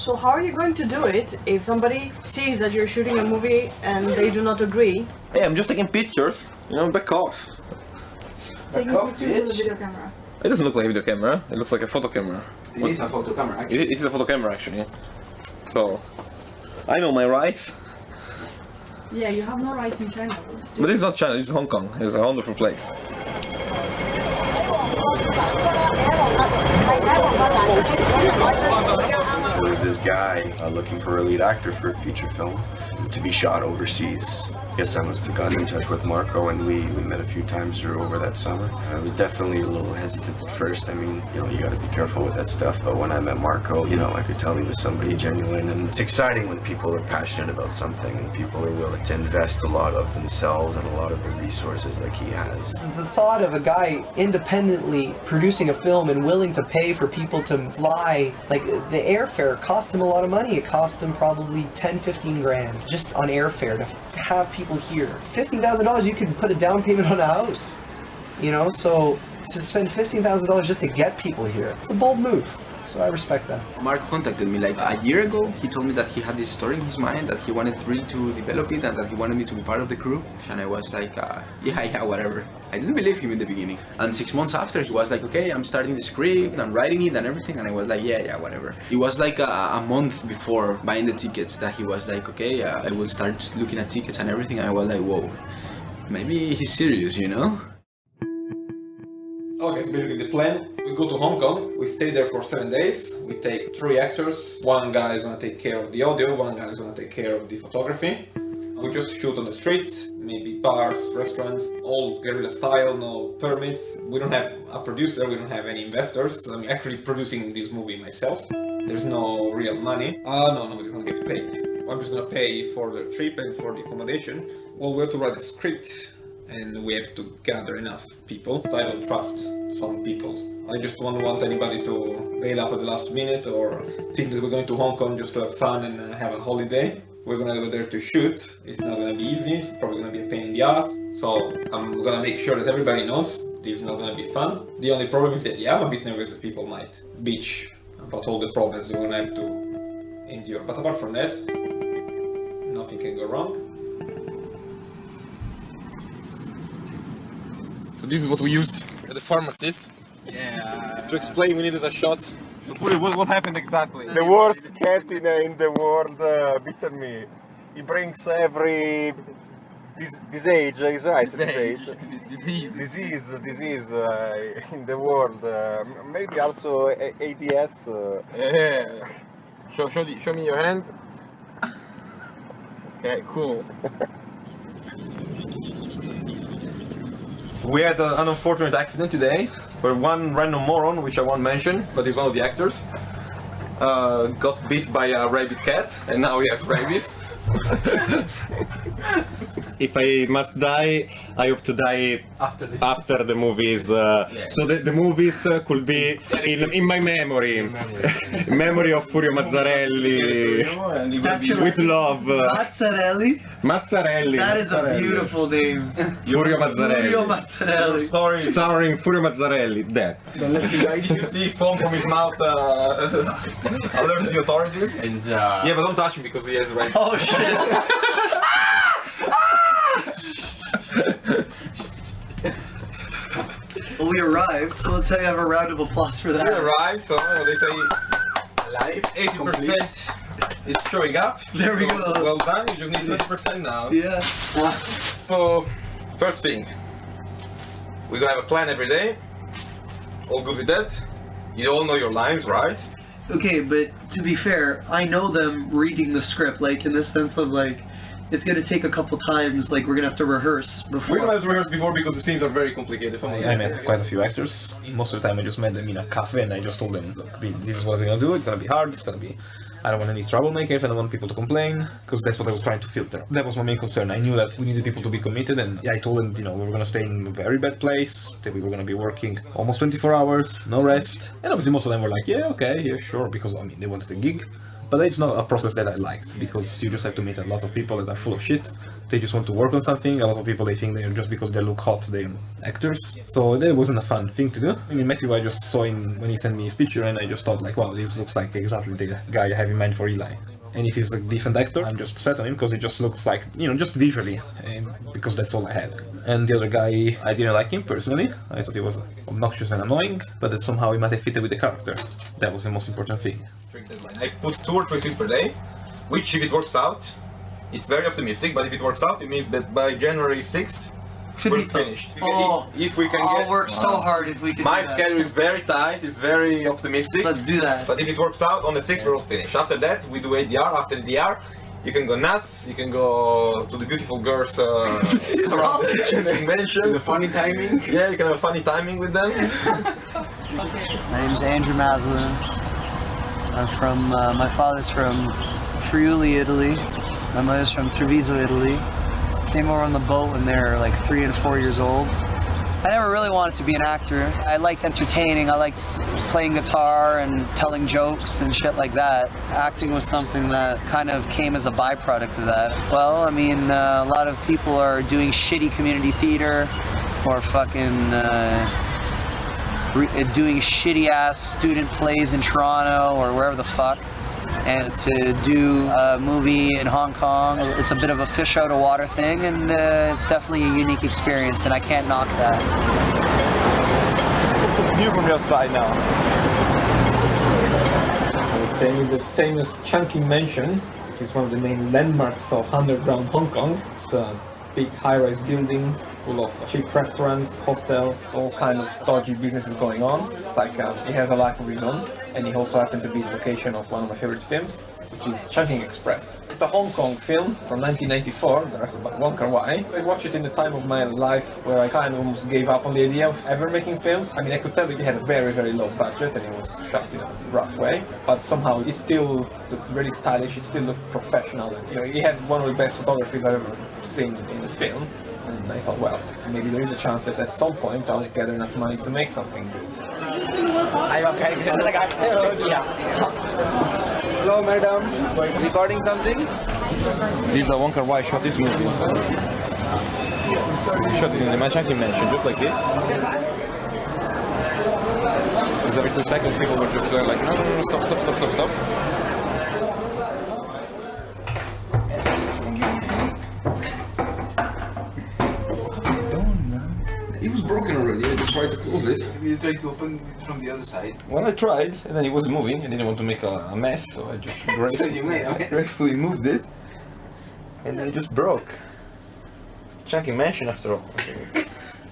So how are you going to do it if somebody sees that you're shooting a movie and they do not agree? Hey, I'm just taking pictures, you know, back off. Taking pictures with a video camera. It doesn't look like a video camera, it looks like a photo camera. It is a photo camera, actually. It is a photo camera, actually. So, I know my rights. Yeah, you have no rights in China. But it's not China, it's Hong Kong. It's a wonderful place. There's this guy looking for a lead actor for a feature film to be shot overseas. I guess I must have gotten in touch with Marco, and we met a few times over that summer. I was definitely a little hesitant at first. I mean, you know, you gotta be careful with that stuff, but when I met Marco, you know, I could tell he was somebody genuine, and it's exciting when people are passionate about something and people are willing to invest a lot of themselves and a lot of the resources like he has. The thought of a guy independently producing a film and willing to pay for people to fly, like the airfare cost him a lot of money. It cost him probably 10-15 grand just on airfare to have people here. $15,000, you could put a down payment on a house, you know, so to spend $15,000 just to get people here, it's a bold move. So I respect that. Marco contacted me like a year ago. He told me that he had this story in his mind, that he wanted really to develop it and that he wanted me to be part of the crew. And I was like, yeah, whatever. I didn't believe him in the beginning. And 6 months after, he was like, okay, I'm starting the script, I'm writing it and everything. And I was like, yeah, whatever. It was like a month before buying the tickets that he was like, okay, I will start looking at tickets and everything. And I was like, whoa, maybe he's serious, you know? Okay, so basically the plan, we go to Hong Kong, we stay there for 7 days, we take 3 actors, one guy is gonna take care of the audio, one guy is gonna take care of the photography. We just shoot on the street, maybe bars, restaurants, all guerrilla style, no permits. We don't have a producer, we don't have any investors, so I'm actually producing this movie myself. There's no real money. No, nobody's gonna get paid. I'm just gonna pay for the trip and for the accommodation. Well, we have to write a script, and we have to gather enough people. I don't trust some people. I just don't want anybody to bail up at the last minute or think that we're going to Hong Kong just to have fun and have a holiday. We're gonna go there to shoot. It's not gonna be easy, it's probably gonna be a pain in the ass. So I'm gonna make sure that everybody knows this is not gonna be fun. The only problem is that, yeah, I'm a bit nervous that people might bitch about all the problems we're gonna have to endure. But apart from that, nothing can go wrong. So this is what we used at the pharmacist. Yeah. To explain, we needed a shot. So what happened exactly? The worst cat in the world bitten me. He brings every this age, is right? Disease in the world. Maybe also AIDS. Yeah. Show me your hand. Okay, cool. We had an unfortunate accident today, where one random moron, which I won't mention, but he's one of the actors, got bit by a rabid cat, and now he has rabies. If I must die, I hope to die after the movies. So the movies could be in my memory. Memory of Furio Mazzarelli. With love. Mazzarelli? Mazzarelli. That is a beautiful name. Furio Mazzarelli. Furio Mazzarelli. Starring Furio Mazzarelli. That. You see foam from his mouth alert the authorities. And yeah, but don't touch him because he has rabies. Oh shit. Well, we arrived, so let's have a round of applause for that. We arrived, so they say live 80% is showing up. There we go. Well done, you just need 20% now. Yeah. So, first thing, we're gonna have a plan every day. All good with that? You all know your lines, right? Okay, but to be fair, I know them reading the script, like in the sense of like, it's gonna take a couple times, like we're gonna have to rehearse before. We're gonna have to rehearse before because the scenes are very complicated. I met quite a few actors. Most of the time I just met them in a cafe and I just told them, look, this is what we're gonna do, it's gonna be hard, it's gonna be... I don't want any troublemakers, I don't want people to complain, because that's what I was trying to filter. That was my main concern. I knew that we needed people to be committed, and I told them, you know, we were gonna stay in a very bad place, that we were gonna be working almost 24 hours, no rest. And obviously most of them were like, yeah, okay, yeah, sure, because I mean, they wanted a gig. But it's not a process that I liked, because you just have to meet a lot of people that are full of shit. They just want to work on something. A lot of people, they think they're just because they look hot, they're actors. So that wasn't a fun thing to do. I mean, Matthew, I just saw him when he sent me his picture, and I just thought like, wow, this looks like exactly the guy I have in mind for Eli. And if he's a decent actor, I'm just set on him because it just looks like, you know, just visually, and because that's all I had. And the other guy, I didn't like him personally. I thought he was obnoxious and annoying, but that somehow he might have fitted with the character. That was the most important thing. I put 2 or 3 scenes per day, which if it works out, it's very optimistic, but if it works out, it means that by January 6th, we're finished. Oh, if we can I'll work so hard if we can. My schedule is very tight, it's very optimistic. Let's do that. But if it works out, on the 6th we're all finished. After that, we do ADR. After ADR, you can go nuts, you can go to the beautiful girls around the convention. The funny timing. Yeah, you can have a funny timing with them. My name's Andrew Maslin. I'm from, my father's from Friuli, Italy. My mother's from Treviso, Italy. Came over on the boat when they were like 3 and 4 years old. I never really wanted to be an actor. I liked entertaining, I liked playing guitar and telling jokes and shit like that. Acting was something that kind of came as a byproduct of that. Well, I mean, a lot of people are doing shitty community theater or fucking doing shitty ass student plays in Toronto or wherever the fuck. And to do a movie in Hong Kong, it's a bit of a fish out of water thing, and it's definitely a unique experience, and I can't knock that. View from the outside now. We're staying in the famous Chunky Mansion, which is one of the main landmarks of underground Hong Kong. It's a big high-rise building full of cheap restaurants, hostels, all kind of dodgy businesses going on. It's like he has a life of his own, and he also happens to be the location of one of my favorite films, which is Chungking Express. It's a Hong Kong film from 1994, directed by Wong Kar-wai. I watched it in the time of my life where I kind of almost gave up on the idea of ever making films. I mean, I could tell that he had a very, very low budget and it was shot in a rough way, but somehow it still looked really stylish, it still looked professional. And, you know, he had one of the best photographies I've ever seen in the film. And I thought, well, maybe there is a chance that at some point I'll gather enough money to make something good. Hello, madam. Recording something? This is a Wong Kar-wai shot this movie. He shot it in the Chunky Mansion, just like this. Because every 2 seconds people were just going like, no, stop. It was broken already, I just tried to close it. You tried to open it from the other side? Well, I tried, and then it was moving. I didn't want to make a mess, so I just gracefully moved it. And then it just broke. Chunky Mansion after all.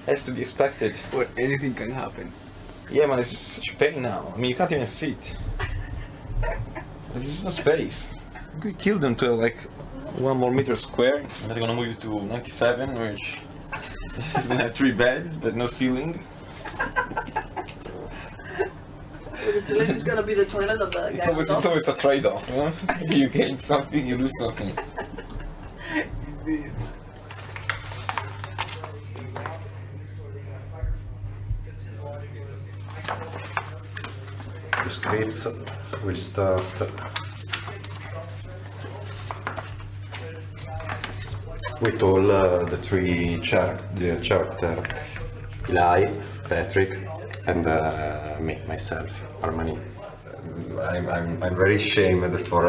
Has to be expected. But anything can happen. Yeah, man, it's such pain now. I mean, you can't even sit. There's just no space. You could kill them to like 1 more meter square, and they're gonna move you to 97, which is gonna have 3 beds, but no ceiling. The ceiling is gonna be the toilet of the guy. It's always a trade-off, you know? You gain something, you lose something. The scripts will start with all the 3 characters, Eli, Patrick, and me, myself, Armani. I'm very ashamed for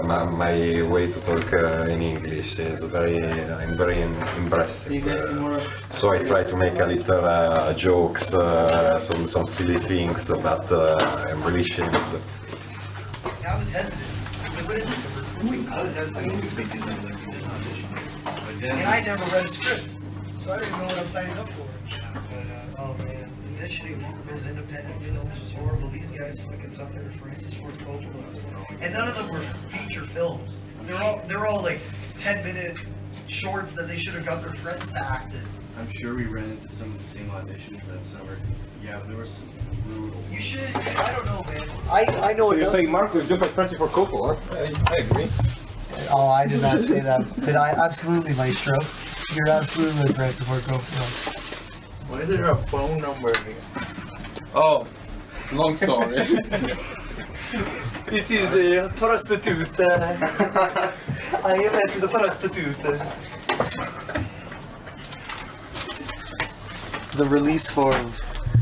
my way to talk in English. It's I'm very embarrassing. So I try to make a little jokes, some silly things, but I'm really ashamed. I was hesitant. I was like, what is this? I was hesitant. And I never read a script, so I didn't know what I'm signing up for. But, oh man, initially those independent films was horrible. These guys fucking thought they were Francis Ford Coppola. And none of them were feature films. They're all like 10-minute shorts that they should have got their friends to act in. I'm sure we ran into some of the same auditions that summer. Yeah, there was some brutal. You should, I don't know, man. I know. So you're saying Marco is just like Francis Ford Coppola? I agree. Oh, I did not say that. But I absolutely, Maestro. You're absolutely Francis Ford Coppola. Why is there a phone number here? Oh, long story. It is a prostitute. I am at the prostitute. The release form.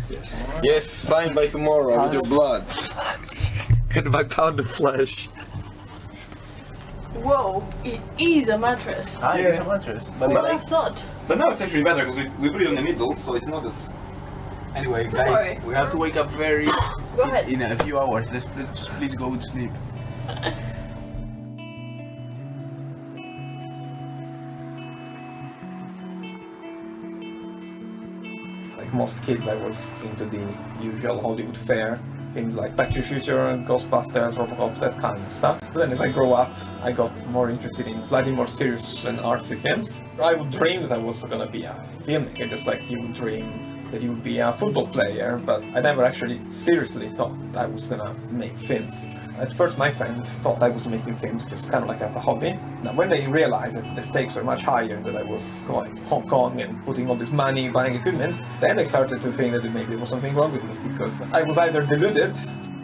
Yes. Yes, signed by tomorrow with your blood. And my pound of flesh. Whoa, it is a mattress. Ah, yeah, it's a mattress. Who would have thought? But now it's actually better because we put it in the middle, so it's not as... Anyway, guys, we have to wake up very... Go ahead. In a few hours. Let's just please go to sleep. Like most kids, I was into the usual Hollywood fare. Things like Back to the Future, Ghostbusters, Robocop, that kind of stuff. But then as I grew up, I got more interested in slightly more serious and artsy films. I would dream that I was gonna be a filmmaker, just like you would dream that you would be a football player, but I never actually seriously thought I was gonna make films. At first my friends thought I was making films just kind of like as a hobby. Now when they realized that the stakes were much higher, that I was going to Hong Kong and putting all this money buying equipment, then they started to think that maybe there was something wrong with me, because I was either deluded,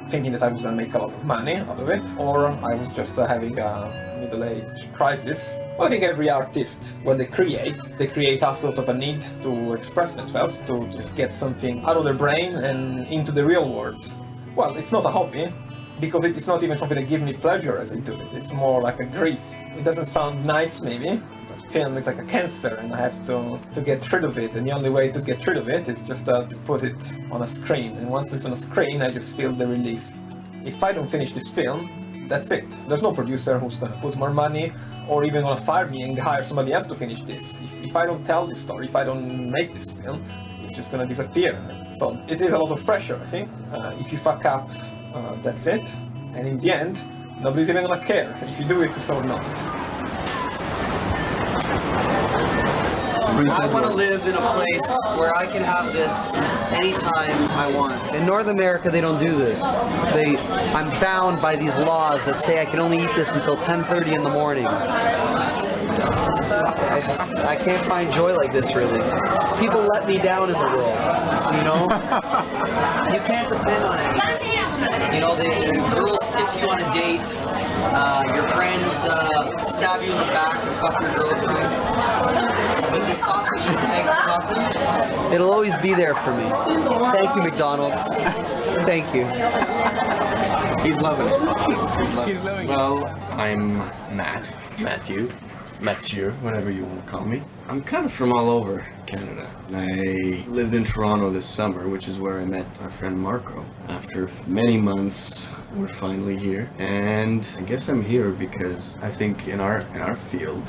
thinking that I was going to make a lot of money out of it, or I was just having a middle-age crisis. Well, I think every artist, when they create out of a need to express themselves, to just get something out of their brain and into the real world. Well, it's not a hobby, because it's not even something that gives me pleasure as I do it. It's more like a grief. It doesn't sound nice, maybe, but film is like a cancer, and I have to get rid of it, and the only way to get rid of it is just to put it on a screen, and once it's on a screen, I just feel the relief. If I don't finish this film, that's it. There's no producer who's gonna put more money, or even gonna fire me and hire somebody else to finish this. If I don't tell this story, if I don't make this film, it's just gonna disappear. So it is a lot of pressure, I think. If you fuck up, that's it. And in the end, nobody's even gonna care if you do it or not. I want to live in a place where I can have this anytime I want. In North America, they don't do this. I'm bound by these laws that say I can only eat this until 10:30 in the morning. I can't find joy like this, really. People let me down in the world, you know? You can't depend on anything. You know, the girls stick you on a date, your friends stab you in the back and fuck your girlfriend. But this sausage and egg muffin, it'll always be there for me. Thank you, McDonald's. Thank you. He's loving it. He's loving it. Well, I'm Matthew, whatever you want to call me. I'm kind of from all over Canada. I lived in Toronto this summer, which is where I met our friend Marco. After many months, we're finally here. And I guess I'm here because I think in our field,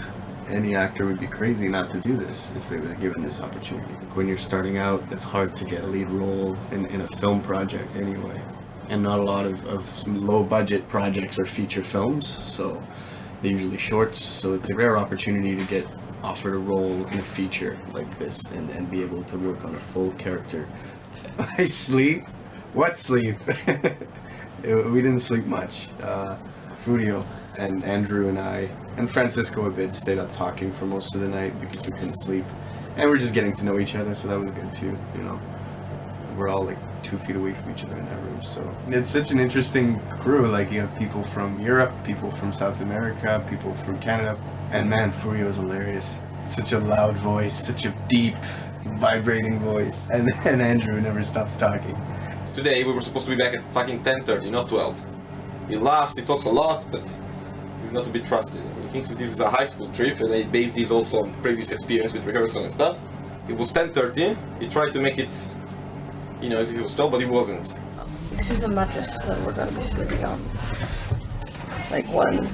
any actor would be crazy not to do this if they were given this opportunity. When you're starting out, it's hard to get a lead role in a film project anyway. And not a lot of low-budget projects are feature films, so they're usually shorts, so it's a rare opportunity to get offered a role in a feature like this and be able to work on a full character. I sleep? What sleep? We didn't sleep much. Furio and Andrew and I, and Francisco a bit, stayed up talking for most of the night because we couldn't sleep. And we're just getting to know each other, so that was good too, you know. We're all like 2 feet away from each other in that room, so. It's such an interesting crew, like you have people from Europe, people from South America, people from Canada, and man, Furio is hilarious. Such a loud voice, such a deep, vibrating voice, and then Andrew never stops talking. Today we were supposed to be back at fucking 10:30, not 12. He laughs, he talks a lot, but he's not to be trusted. He thinks that this is a high school trip, and he based this also on previous experience with rehearsal and stuff. It was 10:30, he tried to make it, you know, as if he was 12, but he wasn't. This is the mattress that we're gonna be sleeping on. Like one.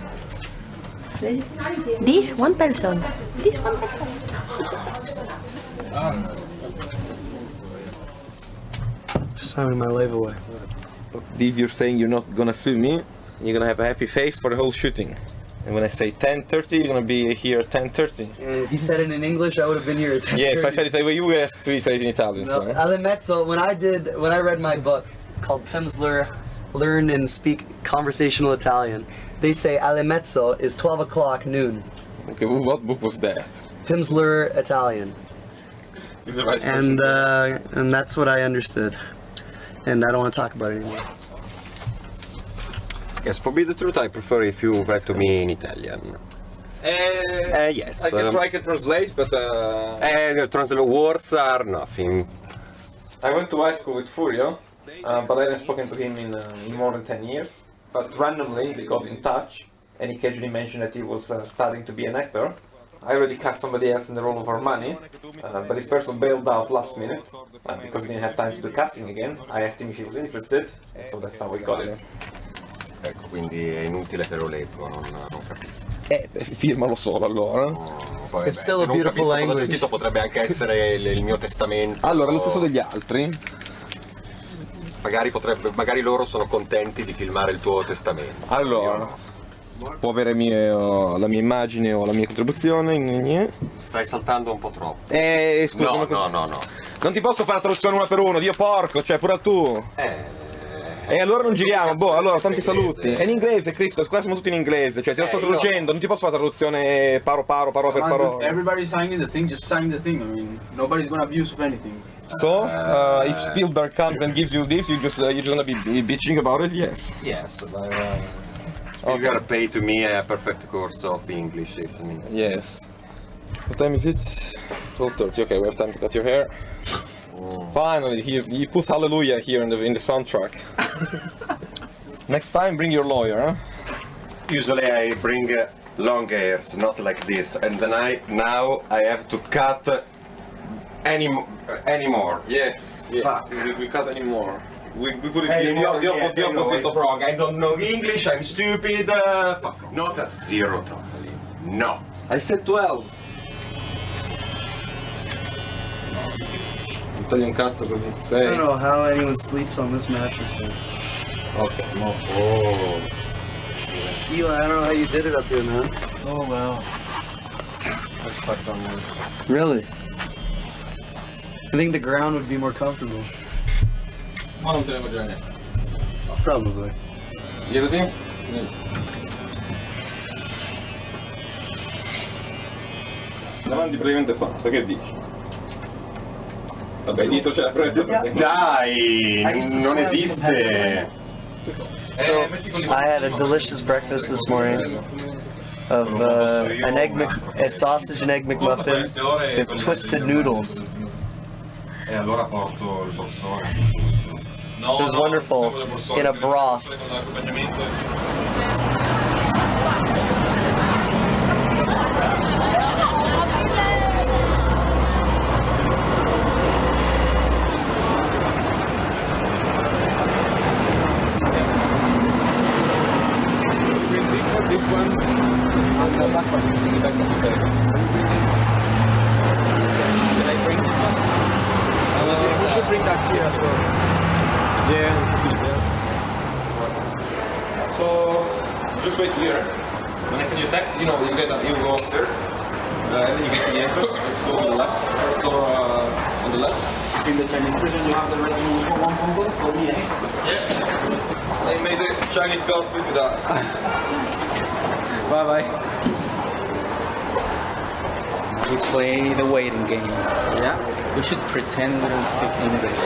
This one person. This one person. Just having my life away. This you're saying you're not gonna sue me, you're gonna have a happy face for the whole shooting. And when I say 10:30, you're gonna be here at 10:30. And if he said it in English, I would have been here at 10:30. Yes, I said it. Well, you asked to say it in Italian. No, So. All'inmezzo, when I read my book called Pimsleur, Learn and Speak Conversational Italian, they say all'inmezzo is 12 o'clock noon. Okay, well, what book was that? Pimsleur Italian. He's the vice person. And that's what I understood. And I don't want to talk about it anymore. Yes, for be the truth, I prefer if you write to me in Italian. Yes. I can try to translate, but Translate words are nothing. I went to high school with Furio, but I haven't spoken to him in more than 10 years. But randomly, they got in touch, and he casually mentioned that he was studying to be an actor. I already cast somebody else in the role of Armani, but this person bailed out last minute, because he didn't have time to do casting again. I asked him if he was interested, and so that's how we got it. Ecco, quindi è inutile che lo leggo, non capisco. firmalo solo allora. Poi, It's still a beautiful Cosa c'è language. scritto potrebbe anche essere il mio testamento. Allora, lo stesso degli altri. Magari loro sono contenti di filmare il tuo testamento. Allora, può avere la mia immagine o la mia contribuzione. Stai saltando un po' troppo. Scusa, No. Non ti posso fare la traduzione una per uno, Dio porco, cioè pure tu. E allora non giriamo, allora tanti saluti. È in inglese, Cristo, qua siamo tutti in inglese, cioè ti lo sto traducendo, non ti posso fare la traduzione parola per parola. Everybody's signing the thing, just sign the thing. I mean, nobody's gonna abuse of anything. So, if Spielberg comes and gives you this, you're just gonna be bitching about it? Yes. Yes, Spielberg pay to me a perfect course of English, if I mean. Yes. What time is it? 12:30. Okay, we have time to cut your hair. Finally, he puts hallelujah here in the soundtrack. Next time, bring your lawyer, huh? Usually I bring long hairs, not like this, and then now I have to cut any more. Yes. We cut any more. We put it The opposite of wrong. I don't know English. I'm stupid. Fuck. Not at zero totally. No. I said 12. Non togli un cazzo così. I 6. don't know how anyone sleeps on this mattress, man. Ok, mo. Eli, I don't know how you did it up here, man. Oh well. I sucked on this. Really? I think the ground would be more comfortable. Ma non te ne vuoi già niente. Probably. Glielo sì? Davanti praticamente fatto, che dici? Vabbè, dietro c'è la presta. Dai, non esiste. So, I had a delicious breakfast this morning of a sausage and egg McMuffin with twisted noodles. E allora porto il borsone. It was wonderful in a broth. This one and the back one. The back one. Can I bring this one? We should bring that here as well. Yeah. So just wait here. When I send you a text, you go upstairs, and then you get to the entrance. Just go on the left. First door on the left. In the Chinese prison, you have the right to put one phone call for me, eh? Yeah. They made the Chinese girl speak with us. Bye bye. We play the waiting game. Yeah. We should pretend we don't speak English.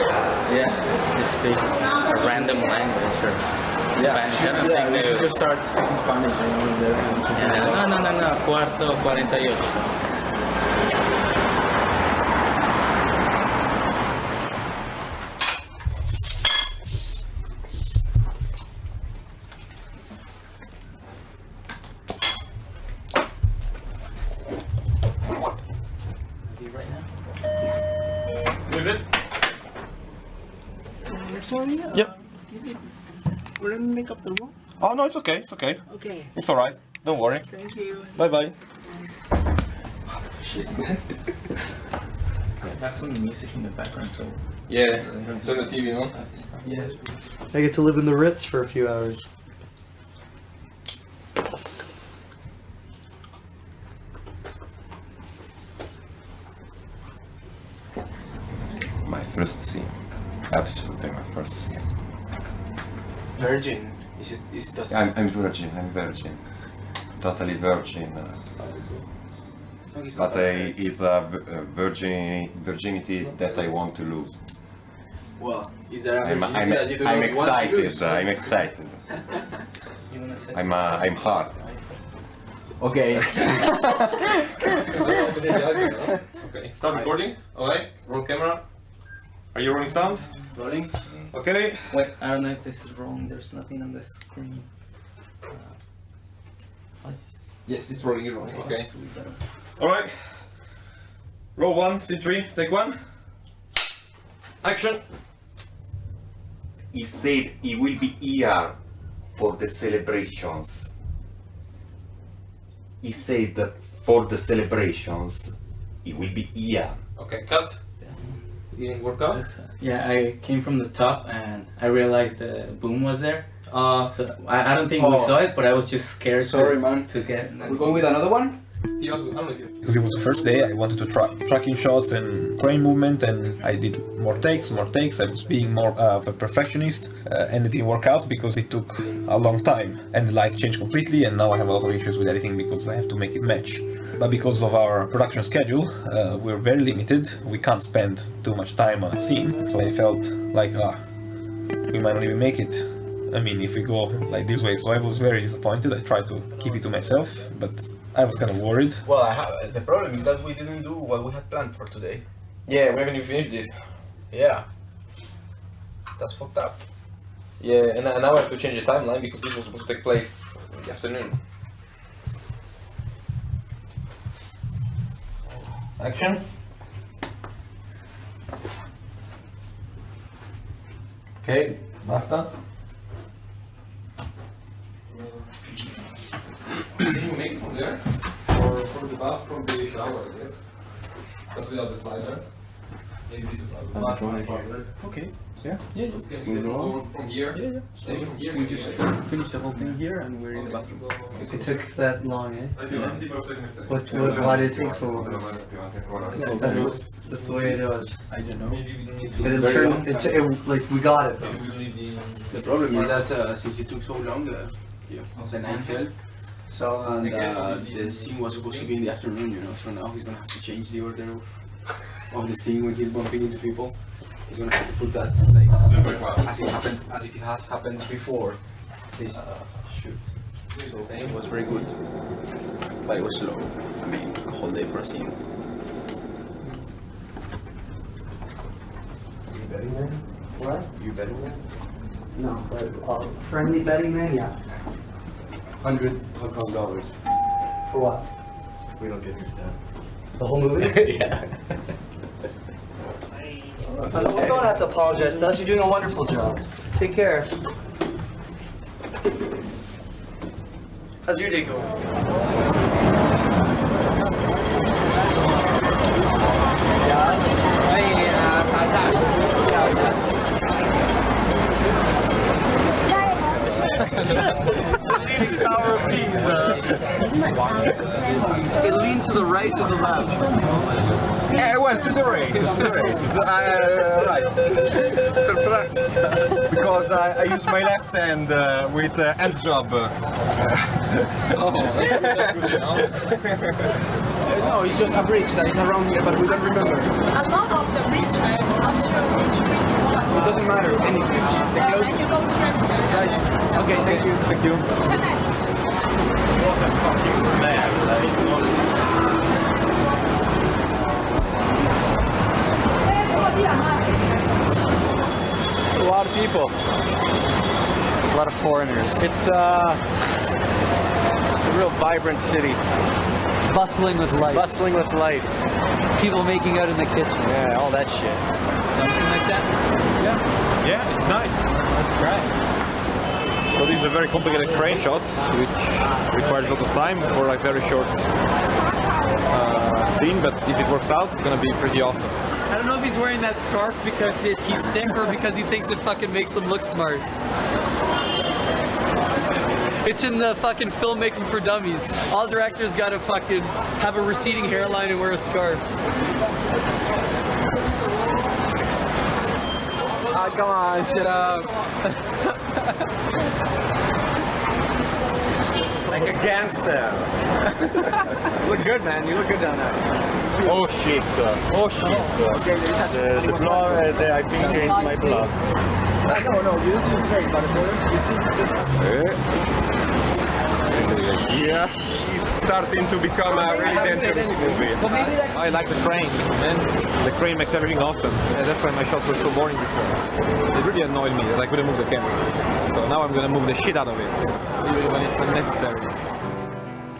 Yeah. We speak a random language or Spanish. We should just start speaking Spanish. No. Cuarto 48. Sorry. Yep. We're gonna make up the room. Oh no, it's okay. It's okay. Okay. It's alright. Don't worry. Thank you. Bye bye. Shit, man. Have some music in the background, so Yeah. Turn the TV on. yes. I get to live in the Ritz for a few hours. My first scene. Absolutely my first scene. Virgin. Is it? I'm virgin. Totally virgin. But it's a virginity that I want to lose. Well, is there a I'm virginity that you do not want to lose? excited. I'm excited. I'm hard. Okay. Okay, start recording. Alright, roll camera. Are you rolling sound? Rolling. Okay. Wait, I don't know if this is wrong. There's nothing on the screen. Yes, it's rolling, you're rolling. Okay. Alright. Roll 1, scene 3, take 1. Action. He said he will be here for the celebrations. He said that for the celebrations, he will be here. Okay, cut. Didn't work out? Yeah, I came from the top and I realized the boom was there. So I don't think we saw it, but I was just scared. Sorry, man. To get. We're going with another one? Because it was the first day, I wanted to try tracking shots and crane movement, and I did more takes. I was being more of a perfectionist, and it didn't work out because it took a long time, and the lights changed completely, and now I have a lot of issues with editing because I have to make it match. But because of our production schedule, we're very limited. We can't spend too much time on a scene, so I felt like, we might not even make it. I mean, if we go like this way, so I was very disappointed. I tried to keep it to myself, but I was kind of worried. Well, the problem is that we didn't do what we had planned for today. Yeah, we haven't even finished this. Yeah. That's fucked up. Yeah, and now I have to change the timeline because this was supposed to take place in the afternoon. Action. Okay, basta. Can you make it from there? Or from the bath, from the shower, I guess. That's without the slider. Maybe this is much farther. Okay. Yeah. Yeah, just get go from here. Yeah. Maybe from here. We just finished the whole thing here and we're in the bathroom. It took that long, eh? Yeah. Why did it take so long? That's the way it was. I don't know. Like we got it. The problem is that since it took so long, the night fell. So And the scene was supposed to be in the afternoon, you know. So now he's gonna have to change the order of the scene when he's bumping into people. He's gonna have to put that like as if it has happened before this shoot. So it was very good, but it was slow. I mean, a whole day for a scene. You betting man? What? You betting man? No, but friendly betting man, yeah. $100 Hong Kong dollars. For what? We don't get this done. The whole movie? Yeah. We don't have to apologize to us. You're doing a wonderful job. Take care. How's your day going? Leaning Tower of Pisa. It leaned to the right or the left? Yeah, well, to the right. Right. Because I use my left hand with hand job. No, it's just a bridge that is around here, but we don't remember. A lot of the bridge, I'm not sure which bridge one. It doesn't matter, any bridge. The And closest. you go straight there. Right. Okay, thank you. Thank you. What a fucking snap, like, A lot of people. A lot of foreigners. It's a real vibrant city. Bustling with life. Bustling with life. People making out in the kitchen. Yeah, all that shit. Something like that? Yeah, it's nice. That's great. So these are very complicated crane shots, which requires a lot of time for like very short scene, but if it works out, it's gonna be pretty awesome. I don't know if he's wearing that scarf because he's sick or because he thinks it fucking makes him look smart. It's in the fucking filmmaking for dummies. All directors gotta fucking have a receding hairline and wear a scarf. Ah, come on, shut up. Like a gangster. You look good, man. You look good down there. Oh shit! Oh shit! Okay, The blood, I think, is my blood. No, you see straight, but you see this. Yeah, it's starting to become a really dangerous movie. I like the crane, man. The crane makes everything awesome. Yeah, that's why my shots were so boring before. It really annoyed me that I couldn't move the camera. So now I'm gonna move the shit out of it, even when it's unnecessary.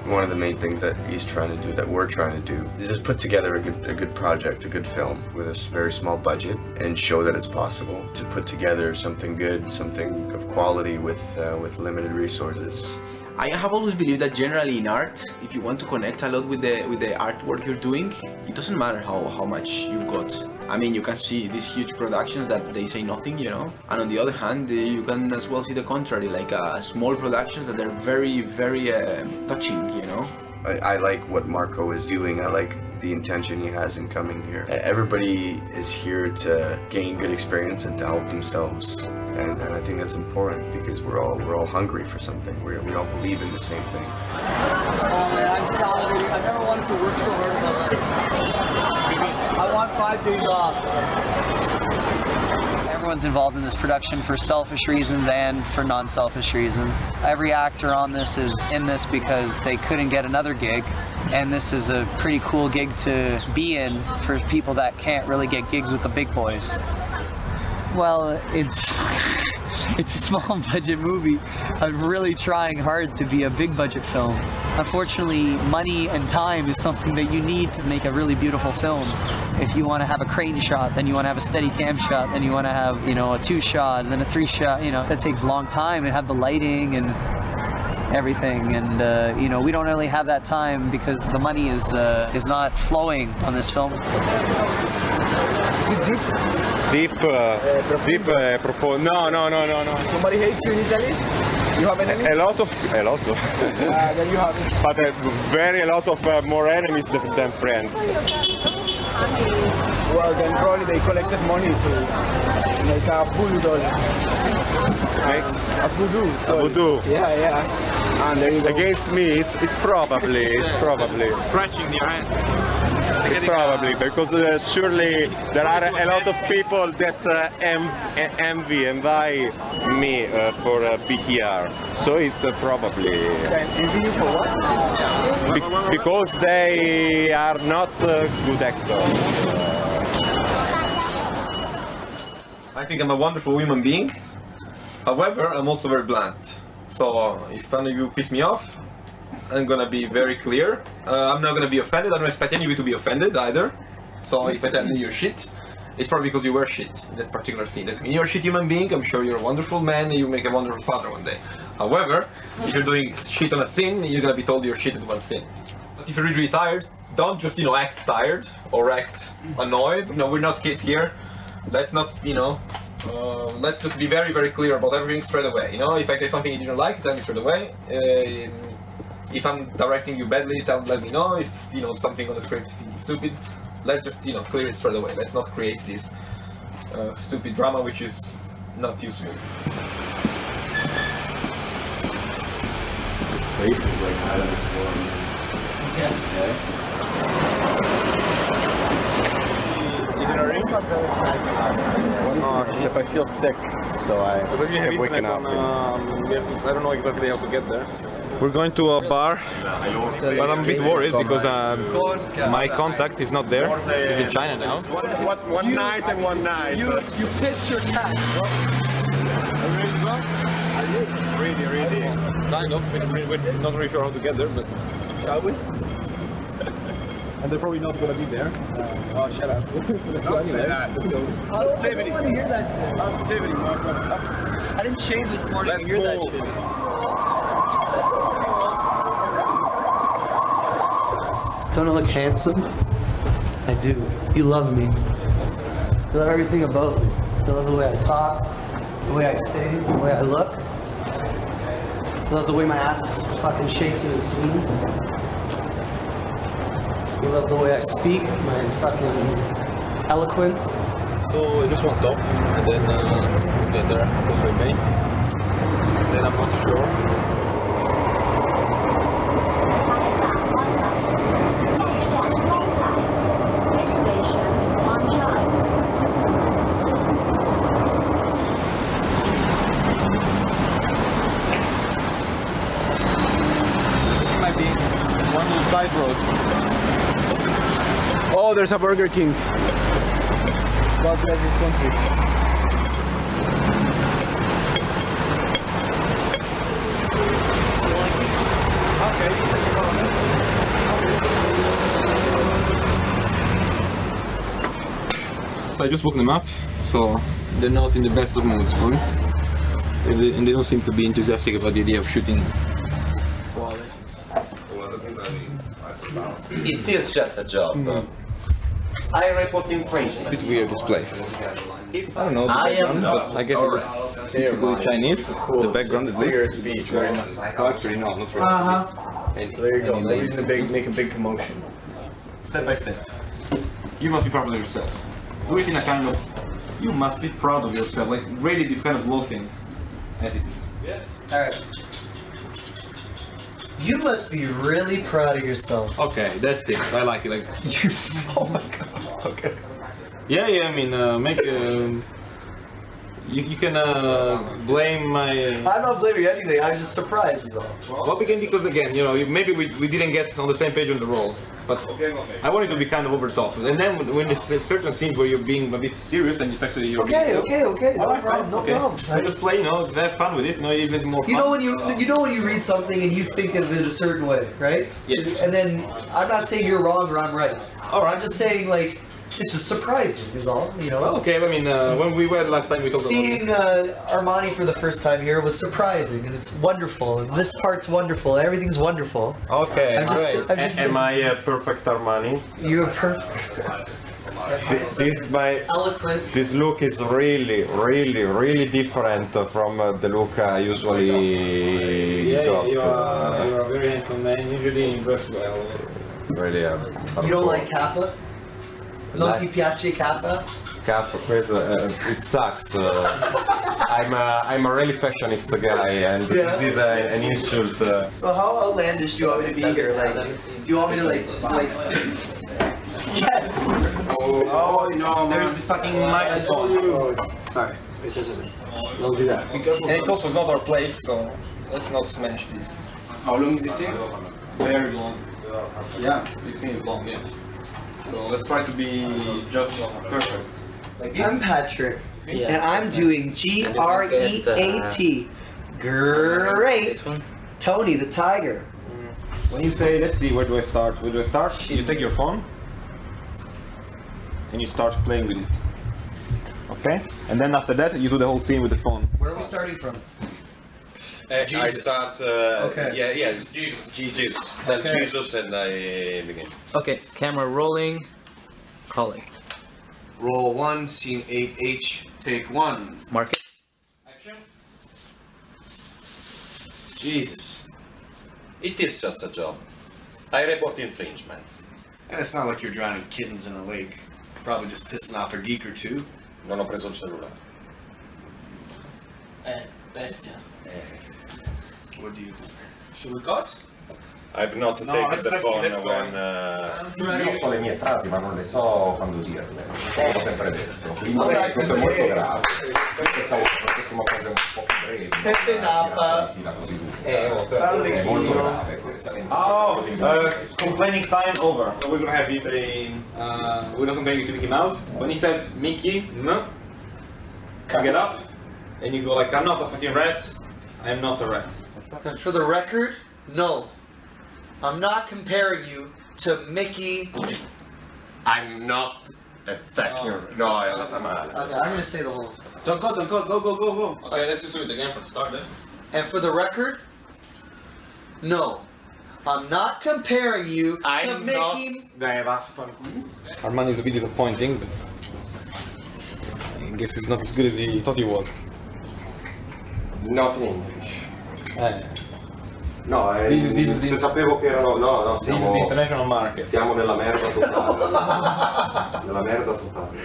One of the main things that he's trying to do, that we're trying to do, is just put together a good project, a good film with a very small budget, and show that it's possible to put together something good, something of quality with limited resources. I have always believed that generally in art, if you want to connect a lot with the artwork you're doing, it doesn't matter how much you've got. I mean, you can see these huge productions that they say nothing, you know? And on the other hand, you can as well see the contrary, like small productions that are very, very touching, you know? I like what Marco is doing. I like the intention he has in coming here. Everybody is here to gain good experience and to help themselves. And I think that's important because we're all hungry for something. We all believe in the same thing. Oh man, I'm salivating. I never wanted to work so hard in my life. I want 5 days off. Everyone's involved in this production for selfish reasons and for non-selfish reasons. Every actor on this is in this because they couldn't get another gig, and this is a pretty cool gig to be in for people that can't really get gigs with the big boys. Well, it's a small budget movie. I'm really trying hard to be a big budget film. Unfortunately, money and time is something that you need to make a really beautiful film. If you want to have a crane shot, then you want to have a steady cam shot, then you want to have, you know, a 2 shot, and then a 3 shot, you know, that takes a long time, and have the lighting and everything, and you know, we don't really have that time because the money is not flowing on this film. Is it deep? Deep, profound. No. Somebody hates you in Italy? You have enemies? A lot of. Then you have it. But a lot of more enemies than friends. Well, then probably they collected money to make a voodoo doll. Make a voodoo doll. A voodoo. Yeah. And there you go. Against me, it's probably. Scratching your hand. It's probably because surely there are a lot of people that envy me for BTR. So it's probably. Envy you for what? Because they are not good actors. I think I'm a wonderful human being. However, I'm also very blunt. So if any of you piss me off, I'm gonna be very clear. I'm not gonna be offended. I don't expect any of you to be offended either. So if I tell you you're shit, it's probably because you were shit in that particular scene. Doesn't mean you're a shit human being. I'm sure you're a wonderful man and you make a wonderful father one day. However, if you're doing shit on a scene, you're gonna be told you're shit at one scene. But if you're really tired, don't just, you know, act tired or act annoyed. You know, we're not kids here. Let's not, you know, let's just be very, very clear about everything straight away. You know, if I say something you didn't like, tell me straight away. If I'm directing you badly, let me know. If, you know, something on the script is stupid, let's just, you know, clear it straight away. Let's not create this stupid drama which is not useful. This place is like out of this world. Yeah. Except I feel sick, so I kept waking up. I don't know exactly how to get there. We're going to a bar, but I'm a bit worried because my contact is not there. He's in China now. One night and one night. You pitch your cat. Are you ready to go? Ready. Kind of. We're not really sure how to get there, but Shall we? and they're probably not going to be there. Oh, shut up. Don't say that. Let's go. Positivity. I want to hear that shit. Positivity, Marco. I didn't shave this morning to hear that shit. Don't I look handsome? I do. You love me. You love everything about me. You love the way I talk, the way I sing, the way I look. You love the way my ass fucking shakes in his jeans. You love the way I speak, my fucking eloquence. So just one stop, and then get there, goes with me. Then I'm not sure. there's a Burger King. God bless this country. So I just woke them up, so they're not in the best of moods, and they don't seem to be enthusiastic about the idea of shooting. It is just a job. I report infringement. A bit weird, this place. I don't know the background, but I guess it's typically Chinese. The background is Figure of speech, very much. Oh, actually, no, not really. So there you go. They're using make a big commotion. Step by step. You must be proud of yourself. Do it in a kind of, you must be proud of yourself, like really this kind of low thing attitude. Yeah. Alright. You must be really proud of yourself. Okay, that's it. I like it. Like, oh my god. Okay. Yeah, I mean, make you can blame my. I'm not blaming anything. I'm just surprised. Is all. Well, because again, you know, maybe we didn't get on the same page on the role, but I wanted to be kind of over top. And then when there's certain scenes where you're being a bit serious and it's actually you're okay. No right, problem. No problem. So just play, you know, have fun with it. You know, isn't more fun. You know when you read something and you think of it a certain way, right? Yes. And then I'm not saying you're wrong or I'm right. All right. I'm just saying like. It's just surprising, is all, you know. Well, okay, I mean, when we went last time, we talked seeing Armani for the first time here was surprising, and it's wonderful. And this part's wonderful. Everything's wonderful. Okay, great. Am I a perfect Armani? You're perfect. This look is really different from the look I usually got. You are a very handsome man. Usually dressed well. Really, you don't like Kappa? Non ti piace Kappa? Kappa, it sucks. I'm a really fashionista guy, and this is an insult. So how outlandish do you want me to be here? Like, do you want me to like? Yes. Oh no! There's the fucking microphone. Sorry. Don't do that. And it's also not our place, so let's not smash this. How long is this scene? Very long. Yeah. This scene is long, yeah. So let's try to be just perfect. I'm Patrick, and I'm doing G-R-E-A-T. Great. Tony the Tiger. When you say, let's see, where do I start? You take your phone and you start playing with it. Okay? And then after that, you do the whole scene with the phone. Where are we starting from? I start. Okay. Yeah, it's Jesus. Then Okay. Jesus, and I begin. Okay, camera rolling, calling. Roll 1, scene 8H, take 1. Mark it. Action. Jesus. It is just a job. I report infringements. And it's not like you're drowning kittens in a lake. Probably just pissing off a geek or two. Non ho preso il cellulare. Bestia. What do you do? Should we cut? I've not taken the phone when... Io so le mie frasi, ma non le so quando dirle. L'ho sempre detto. Quindi questo è molto grave. Pensavo che facessimo cose un po' più brevi. Così è molto grave questo. Oh, complaining time over. So we're gonna have it we're not complaining to Mickey Mouse. When he says Mickey, you get up and you go like, I'm not a fucking rat. I'm not a rat. And for the record, no. I'm not comparing you to Mickey. I'm not a fucking... No, è andata male. Okay, I'm gonna say the whole. Don't cut, go. Okay, let's just do it again from the start then. And for the record, no. I'm not comparing you to Mickey. Dai, vaffanculo. Armani is a bit disappointing, but I guess he's not as good as he thought he was. Not in English. No, se sapevo che erano... No, This is the international market. siamo nella merda totale. Nella merda totale.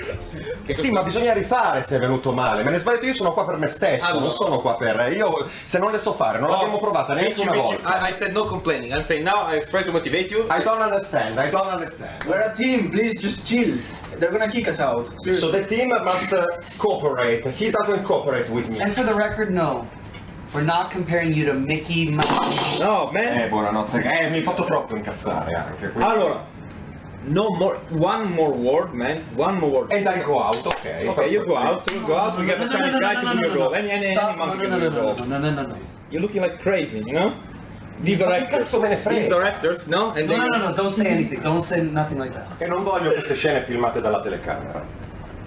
Sì, ma bisogna rifare se è venuto male. Me ne sbaglio, io sono qua per me stesso, non sono qua per... Io, se non le so fare, non l'abbiamo provata neanche una volta. I said no complaining. I'm saying now I try to motivate you. I don't understand. We're a team, please just chill. They're gonna kick us out. Seriously. So the team must cooperate. He doesn't cooperate with me. And for the record, no. We're not comparing you to Mickey Mouse. No, man. Buonanotte. Mi hai fatto troppo incazzare anche. Quindi... Allora, No more. One more word, man. One more word. And I go out, okay. Okay, you go out. We get a Chinese guy to do your role. Any monkey can do your role. No. You're looking like crazy, you know? These are actors. These are actors, no? And No, don't say anything. Don't say nothing like that. Che non voglio queste scene filmate dalla telecamera.